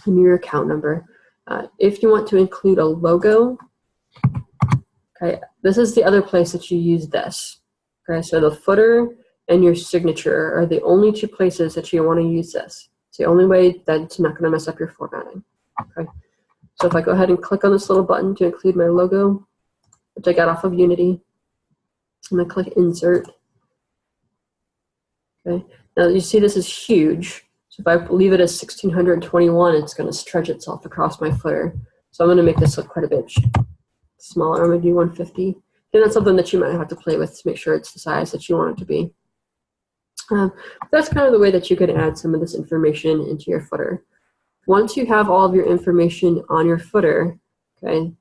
And your account number. If you want to include a logo, okay, this is the other place that you use this. Okay, so the footer and your signature are the only 2 places that you want to use this. It's the only way that it's not going to mess up your formatting. Okay, so if I go ahead and click on this little button to include my logo, which I got off of Unity, I'm going to click Insert. Okay, now you see this is huge. So if I leave it as 1621, it's going to stretch itself across my footer. So I'm going to make this look quite a bit smaller. I'm going to do 150. And that's something that you might have to play with to make sure it's the size that you want it to be. That's kind of the way that you can add some of this information into your footer. Once you have all of your information on your footer, okay,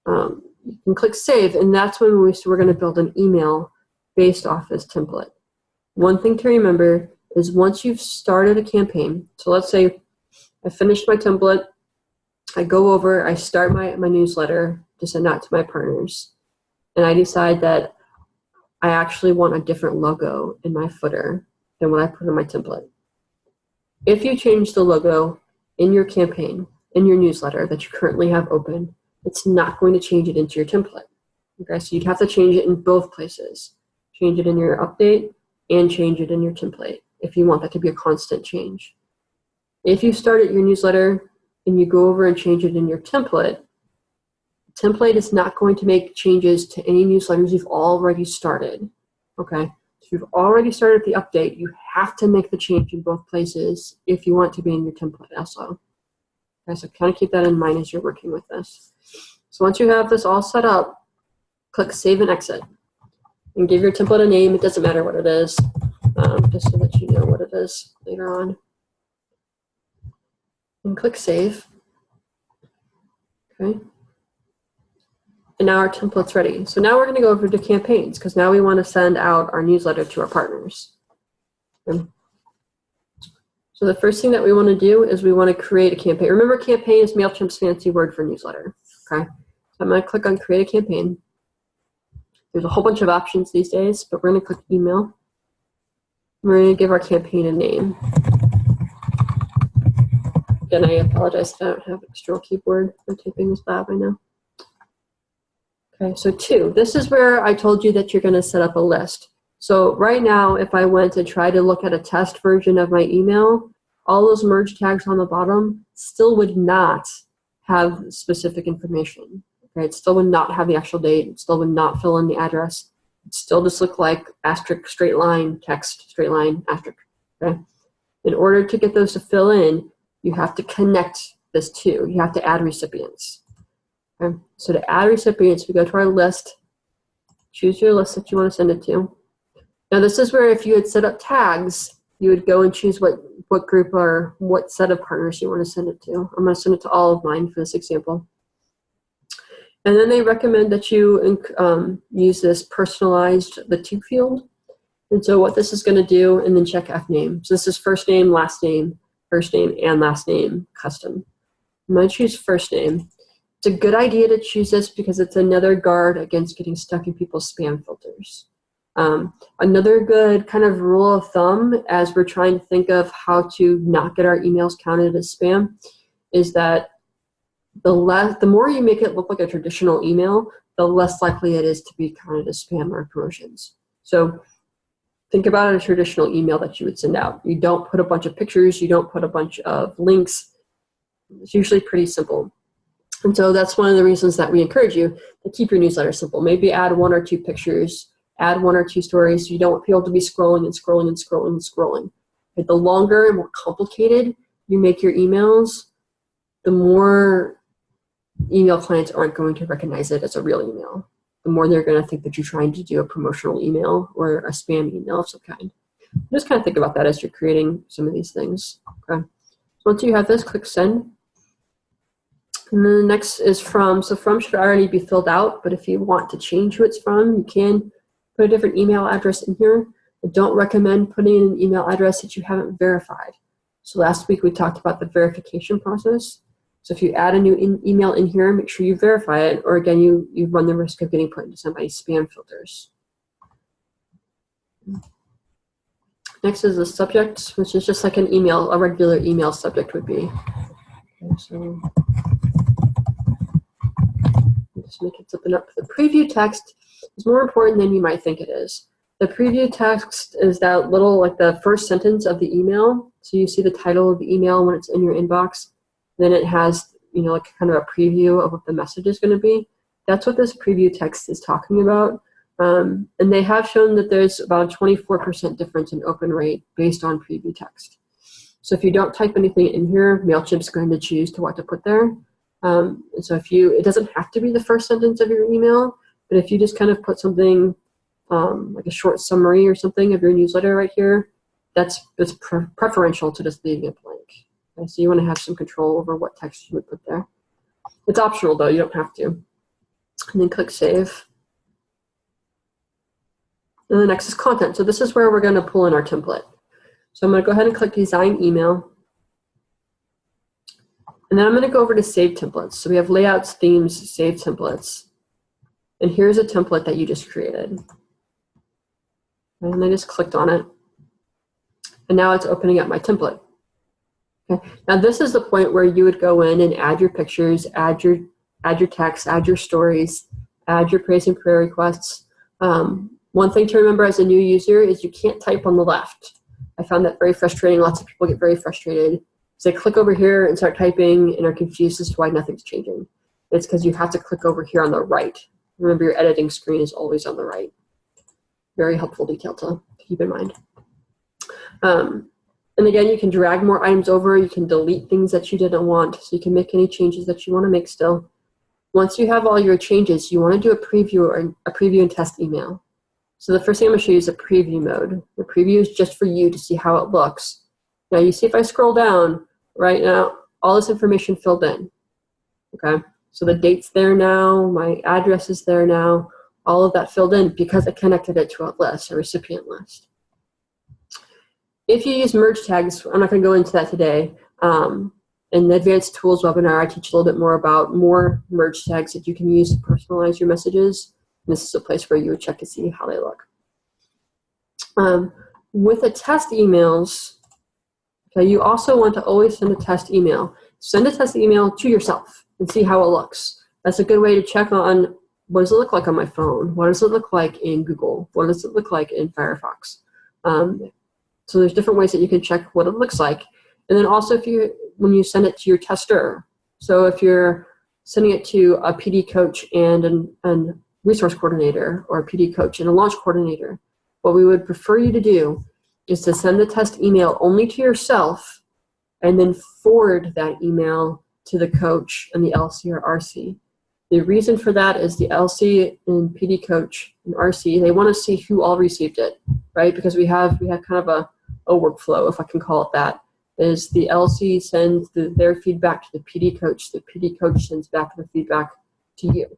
you can click Save, and that's when we're going to build an email based off this template. One thing to remember is once you've started a campaign, so let's say I finished my template, I go over, I start my newsletter to send out to my partners, and I decide that I actually want a different logo in my footer than what I put in my template. If you change the logo in your campaign, in your newsletter that you currently have open, it's not going to change it into your template. Okay, so you'd have to change it in both places. Change it in your update and change it in your template if you want that to be a constant change. If you started your newsletter and you go over and change it in your template, the template is not going to make changes to any newsletters you've already started. Okay, so you've already started the update. You have to make the change in both places if you want to be in your template also. Okay, so kind of keep that in mind as you're working with this. So once you have this all set up, click Save and Exit. And give your template a name. It doesn't matter what it is. just so that you know what it is later on. And click Save. Okay. And now our template's ready. So now we're going to go over to campaigns, because now we want to send out our newsletter to our partners. Okay. So the first thing that we want to do is we want to create a campaign. Remember, campaign is MailChimp's fancy word for newsletter. Okay. So I'm going to click on Create a Campaign. There's a whole bunch of options these days, but we're going to click Email. We're going to give our campaign a name. Again, I apologize if I don't have an external keyboard. My typing is bad right now. Okay, so 2. This is where I told you that you're going to set up a list. So right now, if I went to try to look at a test version of my email, all those merge tags on the bottom still would not have specific information. Okay, it still would not have the actual date. It still would not fill in the address. It still just look like asterisk, straight line, text, straight line, asterisk. Okay? In order to get those to fill in, you have to connect this to. You have to add recipients. Okay? So to add recipients, we go to our list, choose your list that you want to send it to. Now this is where if you had set up tags, you would go and choose what group or what set of partners you want to send it to. I'm going to send it to all of mine for this example. And then they recommend that you use this personalized, the to field. And so what this is going to do, and then check F name. So this is first name, and last name, custom. I'm going to choose first name. It's a good idea to choose this because it's another guard against getting stuck in people's spam filters. Another good kind of rule of thumb as we're trying to think of how to not get our emails counted as spam is that the more you make it look like a traditional email, the less likely it is to be counted as spam or promotions. So think about a traditional email that you would send out. You don't put a bunch of pictures, you don't put a bunch of links. It's usually pretty simple. And so that's one of the reasons that we encourage you to keep your newsletter simple. Maybe add 1 or 2 pictures, add 1 or 2 stories. You don't want people to be scrolling and scrolling and scrolling and scrolling. Okay, the longer and more complicated you make your emails, the more email clients aren't going to recognize it as a real email. The more they're going to think that you're trying to do a promotional email or a spam email of some kind. Just kind of think about that as you're creating some of these things. Okay. So once you have this, click Send. And then the next is From. So From should already be filled out, but if you want to change who it's from, you can put a different email address in here. I don't recommend putting in an email address that you haven't verified. So last week we talked about the verification process. So if you add a new email in here, make sure you verify it, or again, you run the risk of getting put into somebody's spam filters. Next is the subject, which is just like an email, a regular email subject would be. Okay, so just make it something up. The preview text is more important than you might think it is. The preview text is that little, like the first sentence of the email. So you see the title of the email when it's in your inbox. Then it has, like kind of a preview of what the message is going to be. That's what this preview text is talking about. And they have shown that there's about a 24% difference in open rate based on preview text. So if you don't type anything in here, MailChimp's going to choose to what to put there. And so it doesn't have to be the first sentence of your email, but if you just kind of put something like a short summary or something of your newsletter right here, it's preferential to just leaving it blank. Okay, so you want to have some control over what text you would put there. It's optional though, you don't have to. And then click Save. And the next is content. So this is where we're going to pull in our template. So I'm going to go ahead and click Design Email. And then I'm going to go over to Save Templates. So we have layouts, themes, Save Templates. And here's a template that you just created. And I just clicked on it. And now it's opening up my template. Okay. Now this is the point where you would go in and add your pictures, add your text, add your stories, add your praise and prayer requests. One thing to remember as a new user is you can't type on the left. I found that very frustrating. Lots of people get very frustrated. So they click over here and start typing and are confused as to why nothing's changing. It's because you have to click over here on the right. Remember, your editing screen is always on the right. Very helpful detail to keep in mind. And again, you can drag more items over. You can delete things that you didn't want. So you can make any changes that you want to make still. Once you have all your changes, you want to do a preview and test email. So the first thing I'm going to show you is a preview mode. The preview is just for you to see how it looks. Now you see if I scroll down right now, all this information filled in. Okay, so the date's there now, my address is there now, all of that filled in because I connected it to a list, a recipient list. If you use merge tags, I'm not going to go into that today. In the Advanced Tools webinar, I teach a little bit more about more merge tags that you can use to personalize your messages. And this is a place where you would check to see how they look. With the test emails, okay, you also want to always send a test email. Send a test email to yourself and see how it looks. That's a good way to check on what does it look like on my phone? What does it look like in Google? What does it look like in Firefox? So there's different ways that you can check what it looks like. And then also when you send it to your tester, so if you're sending it to a PD coach and a resource coordinator, or a PD coach and a launch coordinator, what we would prefer you to do is to send the test email only to yourself and then forward that email to the coach and the LC or RC. The reason for that is the LC and PD coach and RC, they want to see who all received it, right? Because we have kind of a workflow, if I can call it that, is the LC sends their feedback to the PD coach sends back the feedback to you.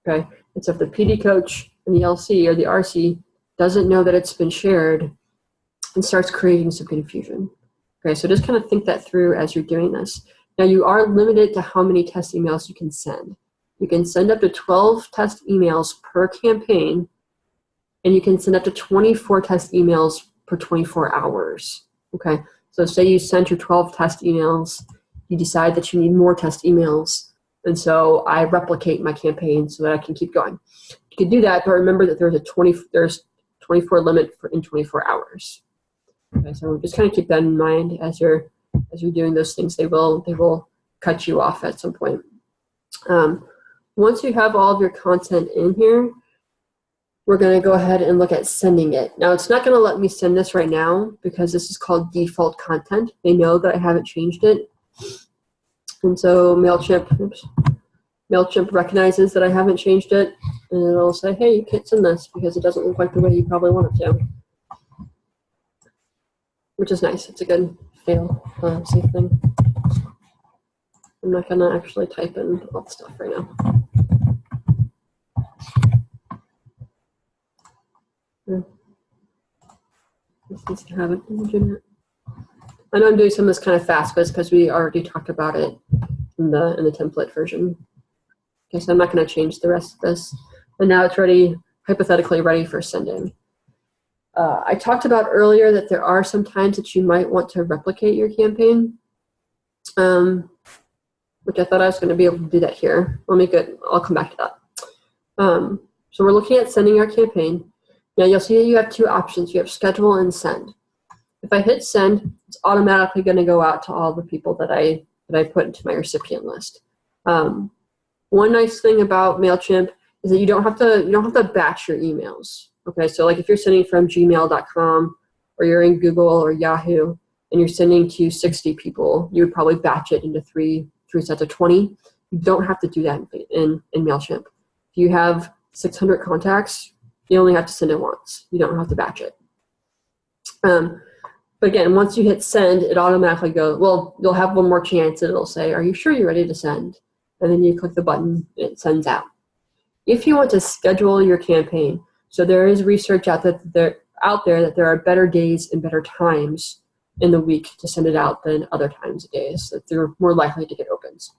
Okay, and so if the PD coach and the LC or the RC doesn't know that it's been shared, and starts creating some confusion. Okay, so just kind of think that through as you're doing this. Now you are limited to how many test emails you can send. You can send up to 12 test emails per campaign, and you can send up to 24 test emails per 24 hours. Okay, so say you sent your 12 test emails, you decide that you need more test emails, and so I replicate my campaign so that I can keep going. You can do that, but remember that there's 24 limit in 24 hours. Okay, so just kind of keep that in mind as you're doing those things. They will cut you off at some point. Once you have all of your content in here, we're going to go ahead and look at sending it. Now, it's not going to let me send this right now because this is called default content. They know that I haven't changed it. And so MailChimp recognizes that I haven't changed it, and it'll say, hey, you can't send this because it doesn't look like the way you probably want it to. Which is nice. It's a good safe thing. I'm not going to actually type in all the stuff right now. This to have it in I know I'm doing some of this kind of fast, but it's because we already talked about it in the template version. Okay, so I'm not going to change the rest of this. And now it's ready, hypothetically ready for sending. I talked about earlier that there are some times that you might want to replicate your campaign, which I thought I was going to be able to do that here. I'll come back to that. So we're looking at sending our campaign. Now you'll see that you have two options. You have schedule and send. If I hit send, it's automatically going to go out to all the people that I put into my recipient list. One nice thing about MailChimp is that you don't have to batch your emails. Okay, so like if you're sending from gmail.com or you're in Google or Yahoo and you're sending to 60 people, you would probably batch it into three sets of 20. You don't have to do that in MailChimp. If you have 600 contacts, you only have to send it once. You don't have to batch it. But again, once you hit send, it automatically goes, well, you'll have one more chance and it'll say, are you sure you're ready to send? And then you click the button, it sends out. If you want to schedule your campaign, so there is research out there that there are better days and better times in the week to send it out than other times of days, that they're more likely to get opens.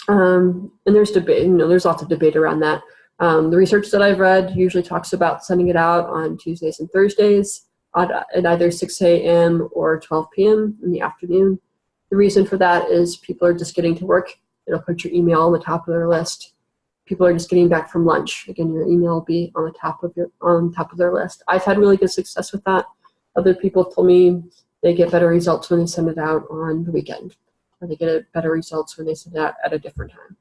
And there's debate, there's lots of debate around that. The research that I've read usually talks about sending it out on Tuesdays and Thursdays at either 6 a.m. or 12 p.m. in the afternoon. The reason for that is people are just getting to work. It'll put your email on the top of their list. People are just getting back from lunch. Again, your email will be on the top of their list. I've had really good success with that. Other people told me they get better results when they send it out on the weekend, or they get better results when they send it out at a different time.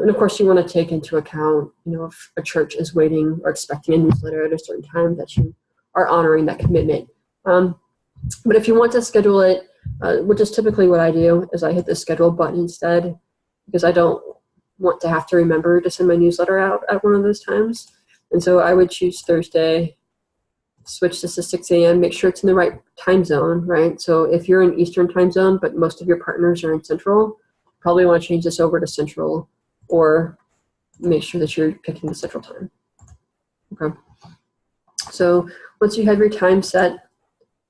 And of course, you want to take into account, if a church is waiting or expecting a newsletter at a certain time, that you are honoring that commitment. But if you want to schedule it, which is typically what I do, is I hit the schedule button instead, because I don't want to have to remember to send my newsletter out at one of those times. And so I would choose Thursday, switch this to 6 a.m., make sure it's in the right time zone, right? So if you're in Eastern time zone, but most of your partners are in Central, probably want to change this over to Central, or make sure that you're picking the Central time. Okay. So once you have your time set,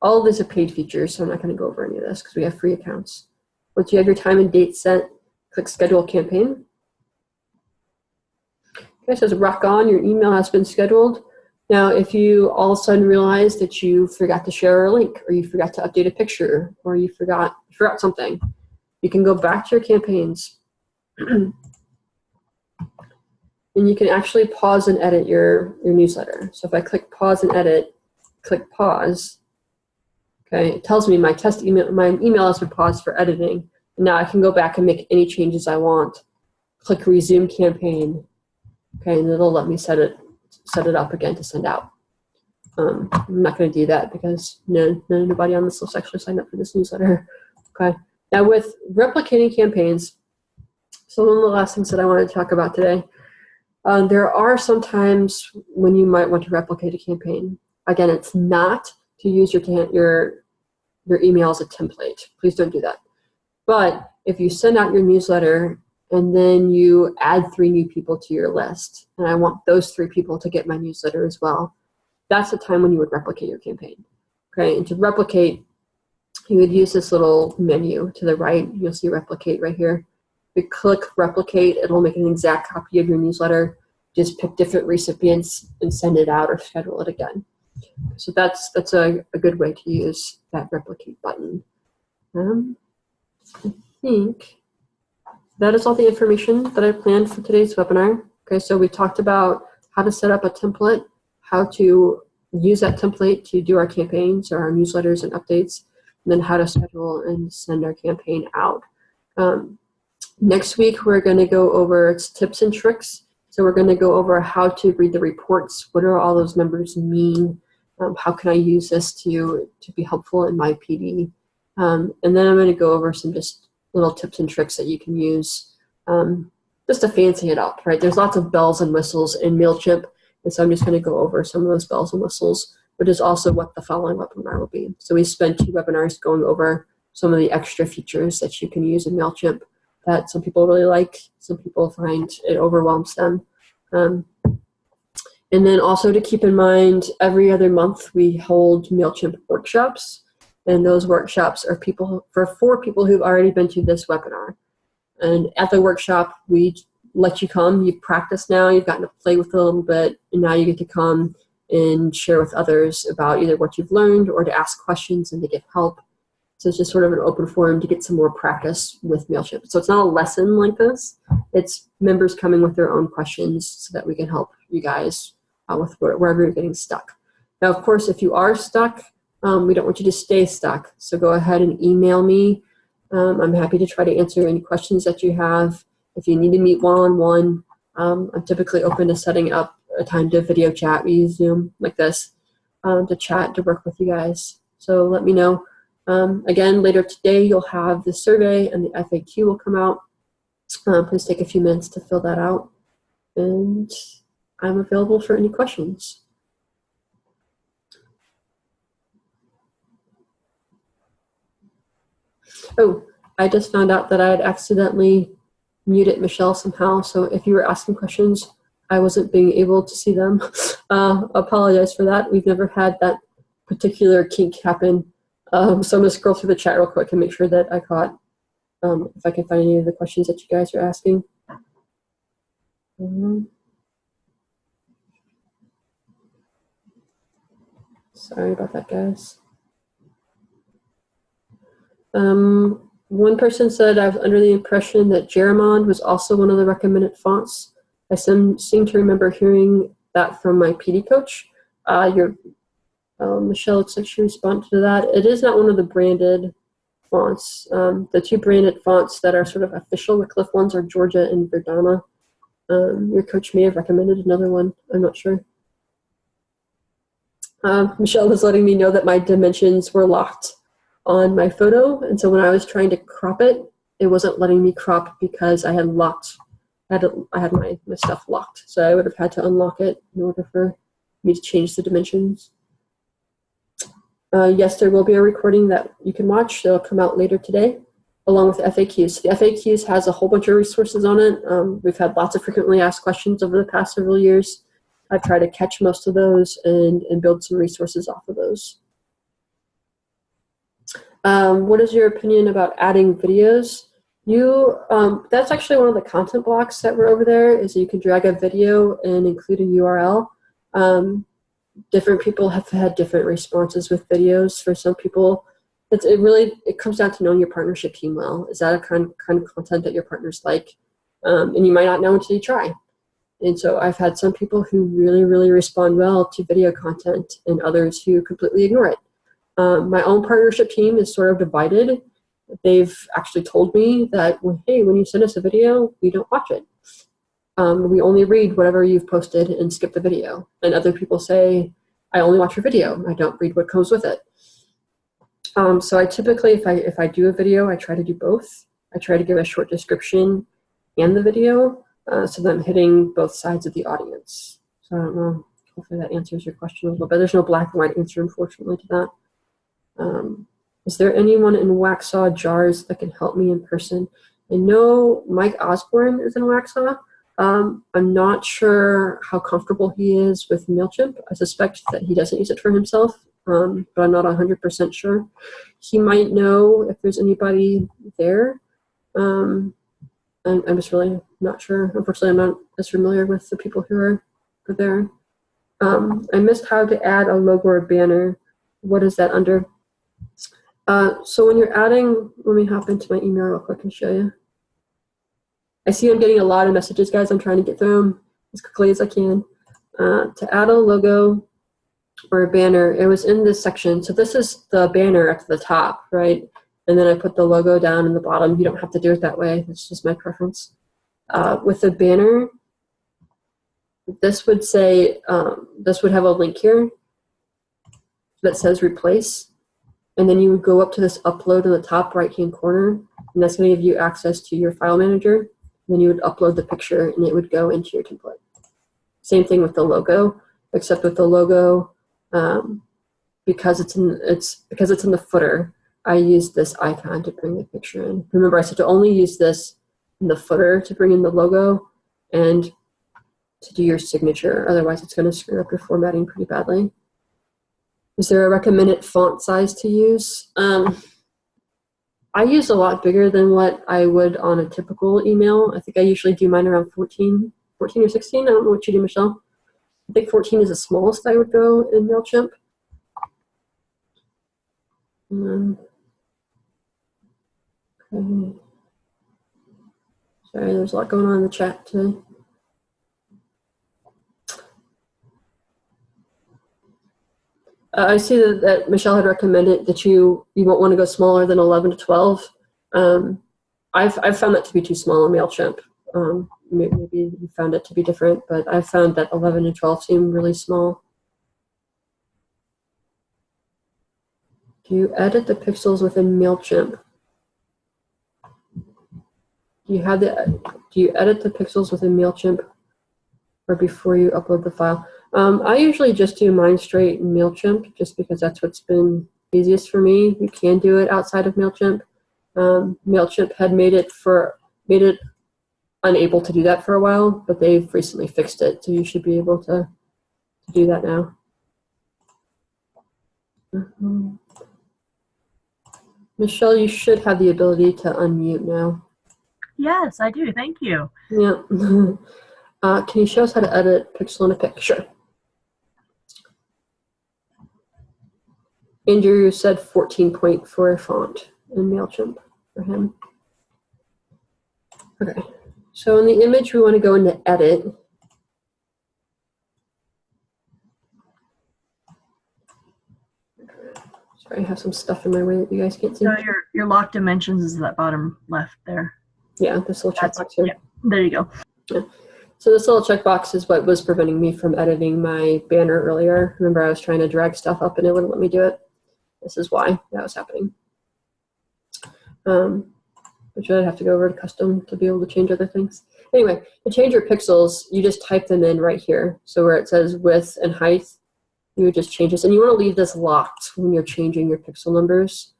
all of these are paid features, so I'm not going to go over any of this because we have free accounts. Once you have your time and date set, click Schedule Campaign. Okay, it says rock on, your email has been scheduled. Now, if you all of a sudden realize that you forgot to share a link, or you forgot to update a picture, or you forgot something, you can go back to your campaigns and you can actually pause and edit your newsletter. So if I click pause and edit, click pause, okay, it tells me my email has been paused for editing. And now I can go back and make any changes I want. Click resume campaign, okay, and it'll let me set it up again to send out. I'm not going to do that because nobody on this list actually signed up for this newsletter. Okay. Now with replicating campaigns, so one of the last things that I wanted to talk about today, there are some times when you might want to replicate a campaign. Again, it's not to use your email as a template. Please don't do that. But if you send out your newsletter and then you add 3 new people to your list, and I want those 3 people to get my newsletter as well, that's the time when you would replicate your campaign. Okay, and to replicate, you would use this little menu to the right. You'll see replicate right here. If you click replicate, it'll make an exact copy of your newsletter. Just pick different recipients and send it out or schedule it again. So that's a good way to use that replicate button. I think that is all the information that I planned for today's webinar. Okay, so we talked about how to set up a template, how to use that template to do our campaigns or our newsletters and updates, and then how to schedule and send our campaign out. Next week, we're going to go over tips and tricks. So we're going to go over how to read the reports. What do all those numbers mean? How can I use this to be helpful in my PD? And then I'm going to go over some just little tips and tricks that you can use just to fancy it up, right? There's lots of bells and whistles in MailChimp, and so I'm just going to go over some of those bells and whistles, which is also what the following webinar will be. So we spent 2 webinars going over some of the extra features that you can use in MailChimp that some people really like, some people find it overwhelms them. And then also to keep in mind, every other month we hold MailChimp workshops, and those workshops are for 4 people who've already been to this webinar. And at the workshop, we let you come, you've practiced now, you've gotten to play with it a little bit, and now you get to come and share with others about either what you've learned or to ask questions and to get help. So it's just sort of an open forum to get some more practice with MailChimp. So it's not a lesson like this. It's members coming with their own questions so that we can help you guys with wherever you're getting stuck. Now, of course, if you are stuck, we don't want you to stay stuck. So go ahead and email me. I'm happy to try to answer any questions that you have. If you need to meet one-on-one, I'm typically open to setting up a time to video chat. We use Zoom like this to chat, to work with you guys. So let me know. Again, later today, you'll have the survey and the FAQ will come out. Please take a few minutes to fill that out. And I'm available for any questions. Oh, I just found out that I had accidentally muted Michelle somehow. So if you were asking questions, I wasn't being able to see them. Apologize for that. We've never had that particular kink happen. So I'm going to scroll through the chat real quick and make sure that I caught, if I can find any of the questions that you guys are asking. Sorry about that, guys. One person said, I was under the impression that Jeramond was also one of the recommended fonts. I seem to remember hearing that from my PD coach. Michelle looks like she responded to that. It is not one of the branded fonts. The 2 branded fonts that are sort of official Wycliffe ones are Georgia and Verdana. Your coach may have recommended another one. I'm not sure. Michelle was letting me know that my dimensions were locked on my photo, and so when I was trying to crop it, it wasn't letting me crop because I had locked I had my stuff locked, so I would have had to unlock it in order for me to change the dimensions. Yes, there will be a recording that you can watch. It'll come out later today, along with FAQs. The FAQs has a whole bunch of resources on it. We've had lots of frequently asked questions over the past several years. I've tried to catch most of those and build some resources off of those. What is your opinion about adding videos? That's actually one of the content blocks that were over there, is you can drag a video and include a URL. Different people have had different responses with videos. For some people, it comes down to knowing your partnership team well. Is that a kind of content that your partners like? And you might not know until you try. And so I've had some people who really, really respond well to video content and others who completely ignore it. My own partnership team is sort of divided. They've actually told me that, hey, when you send us a video, we don't watch it. We only read whatever you've posted and skip the video. And other people say, I only watch your video. I don't read what comes with it. So I typically, if I do a video, I try to do both. I try to give a short description and the video, so that I'm hitting both sides of the audience. So I don't know, hopefully that answers your question a little bit. There's no black and white answer, unfortunately, to that. Is there anyone in Waxhaw Jars that can help me in person? I know Mike Osborne is in Waxhaw. I'm not sure how comfortable he is with MailChimp. I suspect that he doesn't use it for himself, but I'm not 100% sure. He might know if there's anybody there. I'm just really not sure. Unfortunately, I'm not as familiar with the people who are there. I missed how to add a logo or banner. What is that under? So when you're adding, let me hop into my email real quick and show you. I see I'm getting a lot of messages, guys. I'm trying to get through them as quickly as I can. To add a logo or a banner, it was in this section. So this is the banner at the top, right? And then I put the logo down in the bottom. You don't have to do it that way. It's just my preference. With the banner, this would say, this would have a link here that says replace. And then you would go up to this upload in the top right-hand corner, and that's going to give you access to your file manager. Then you would upload the picture, and it would go into your template. Same thing with the logo, except with the logo, because it's in the footer, I use this icon to bring the picture in. Remember, I said to only use this in the footer to bring in the logo and to do your signature. Otherwise, it's going to screw up your formatting pretty badly. Is there a recommended font size to use? I use a lot bigger than what I would on a typical email. I think I usually do mine around 14 or 16. I don't know what you do, Michelle. I think 14 is the smallest I would go in MailChimp. Okay. Sorry, there's a lot going on in the chat today. I see that Michelle had recommended that you won't want to go smaller than 11 to 12. I've found that to be too small in MailChimp. Maybe you found it to be different, but I've found that 11 and 12 seem really small. Do you edit the pixels within MailChimp? Do you edit the pixels within MailChimp or before you upload the file? I usually just do mine straight in MailChimp just because that's what's been easiest for me. You can do it outside of MailChimp. MailChimp had made it unable to do that for a while, but they've recently fixed it, so you should be able to do that now. Michelle, you should have the ability to unmute now. Yes, I do. Thank you. Yeah. Can you show us how to edit pixel in a picture? Andrew said 14 point for a font in MailChimp for him. Okay, so in the image, we want to go into edit. Sorry, I have some stuff in my way that you guys can't see. So your lock dimensions is that bottom left there. Yeah, this little checkbox here. Yeah, there you go. Yeah. So this little checkbox is what was preventing me from editing my banner earlier. Remember, I was trying to drag stuff up and it wouldn't let me do it. This is why that was happening. which I'd have to go over to custom to be able to change other things. Anyway, to change your pixels, you just type them in right here. So where it says width and height, you would just change this. And you want to leave this locked when you're changing your pixel numbers,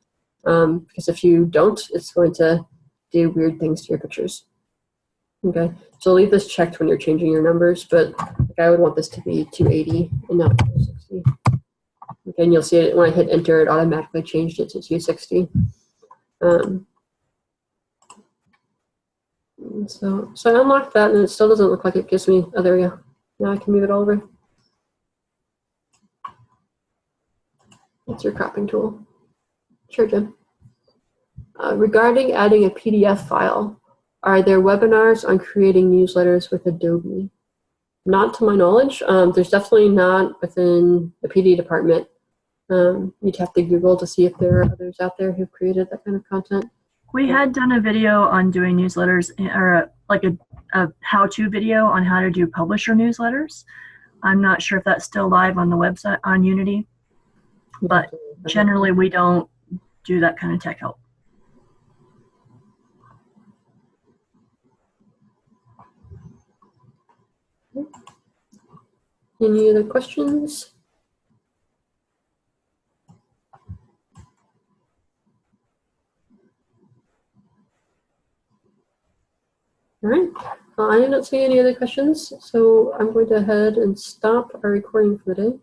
because if you don't, it's going to do weird things to your pictures. Okay, so leave this checked when you're changing your numbers, but like, I would want this to be 280 and not 260. Okay, and you'll see it when I hit enter, it automatically changed it to 260. So I unlocked that, and it still doesn't look like it gives me. Oh, there we go. Now I can move it all over. That's your cropping tool. Sure, Jim. Regarding adding a PDF file, are there webinars on creating newsletters with Adobe? Not to my knowledge. There's definitely not within the PD department. You'd have to Google to see if there are others out there who've created that kind of content. We had done a video on doing newsletters, or like a how-to video on how to do publisher newsletters. I'm not sure if that's still live on the website on Unity, but generally we don't do that kind of tech help. Any other questions? All right, I don't see any other questions, so I'm going to head and stop our recording for the day.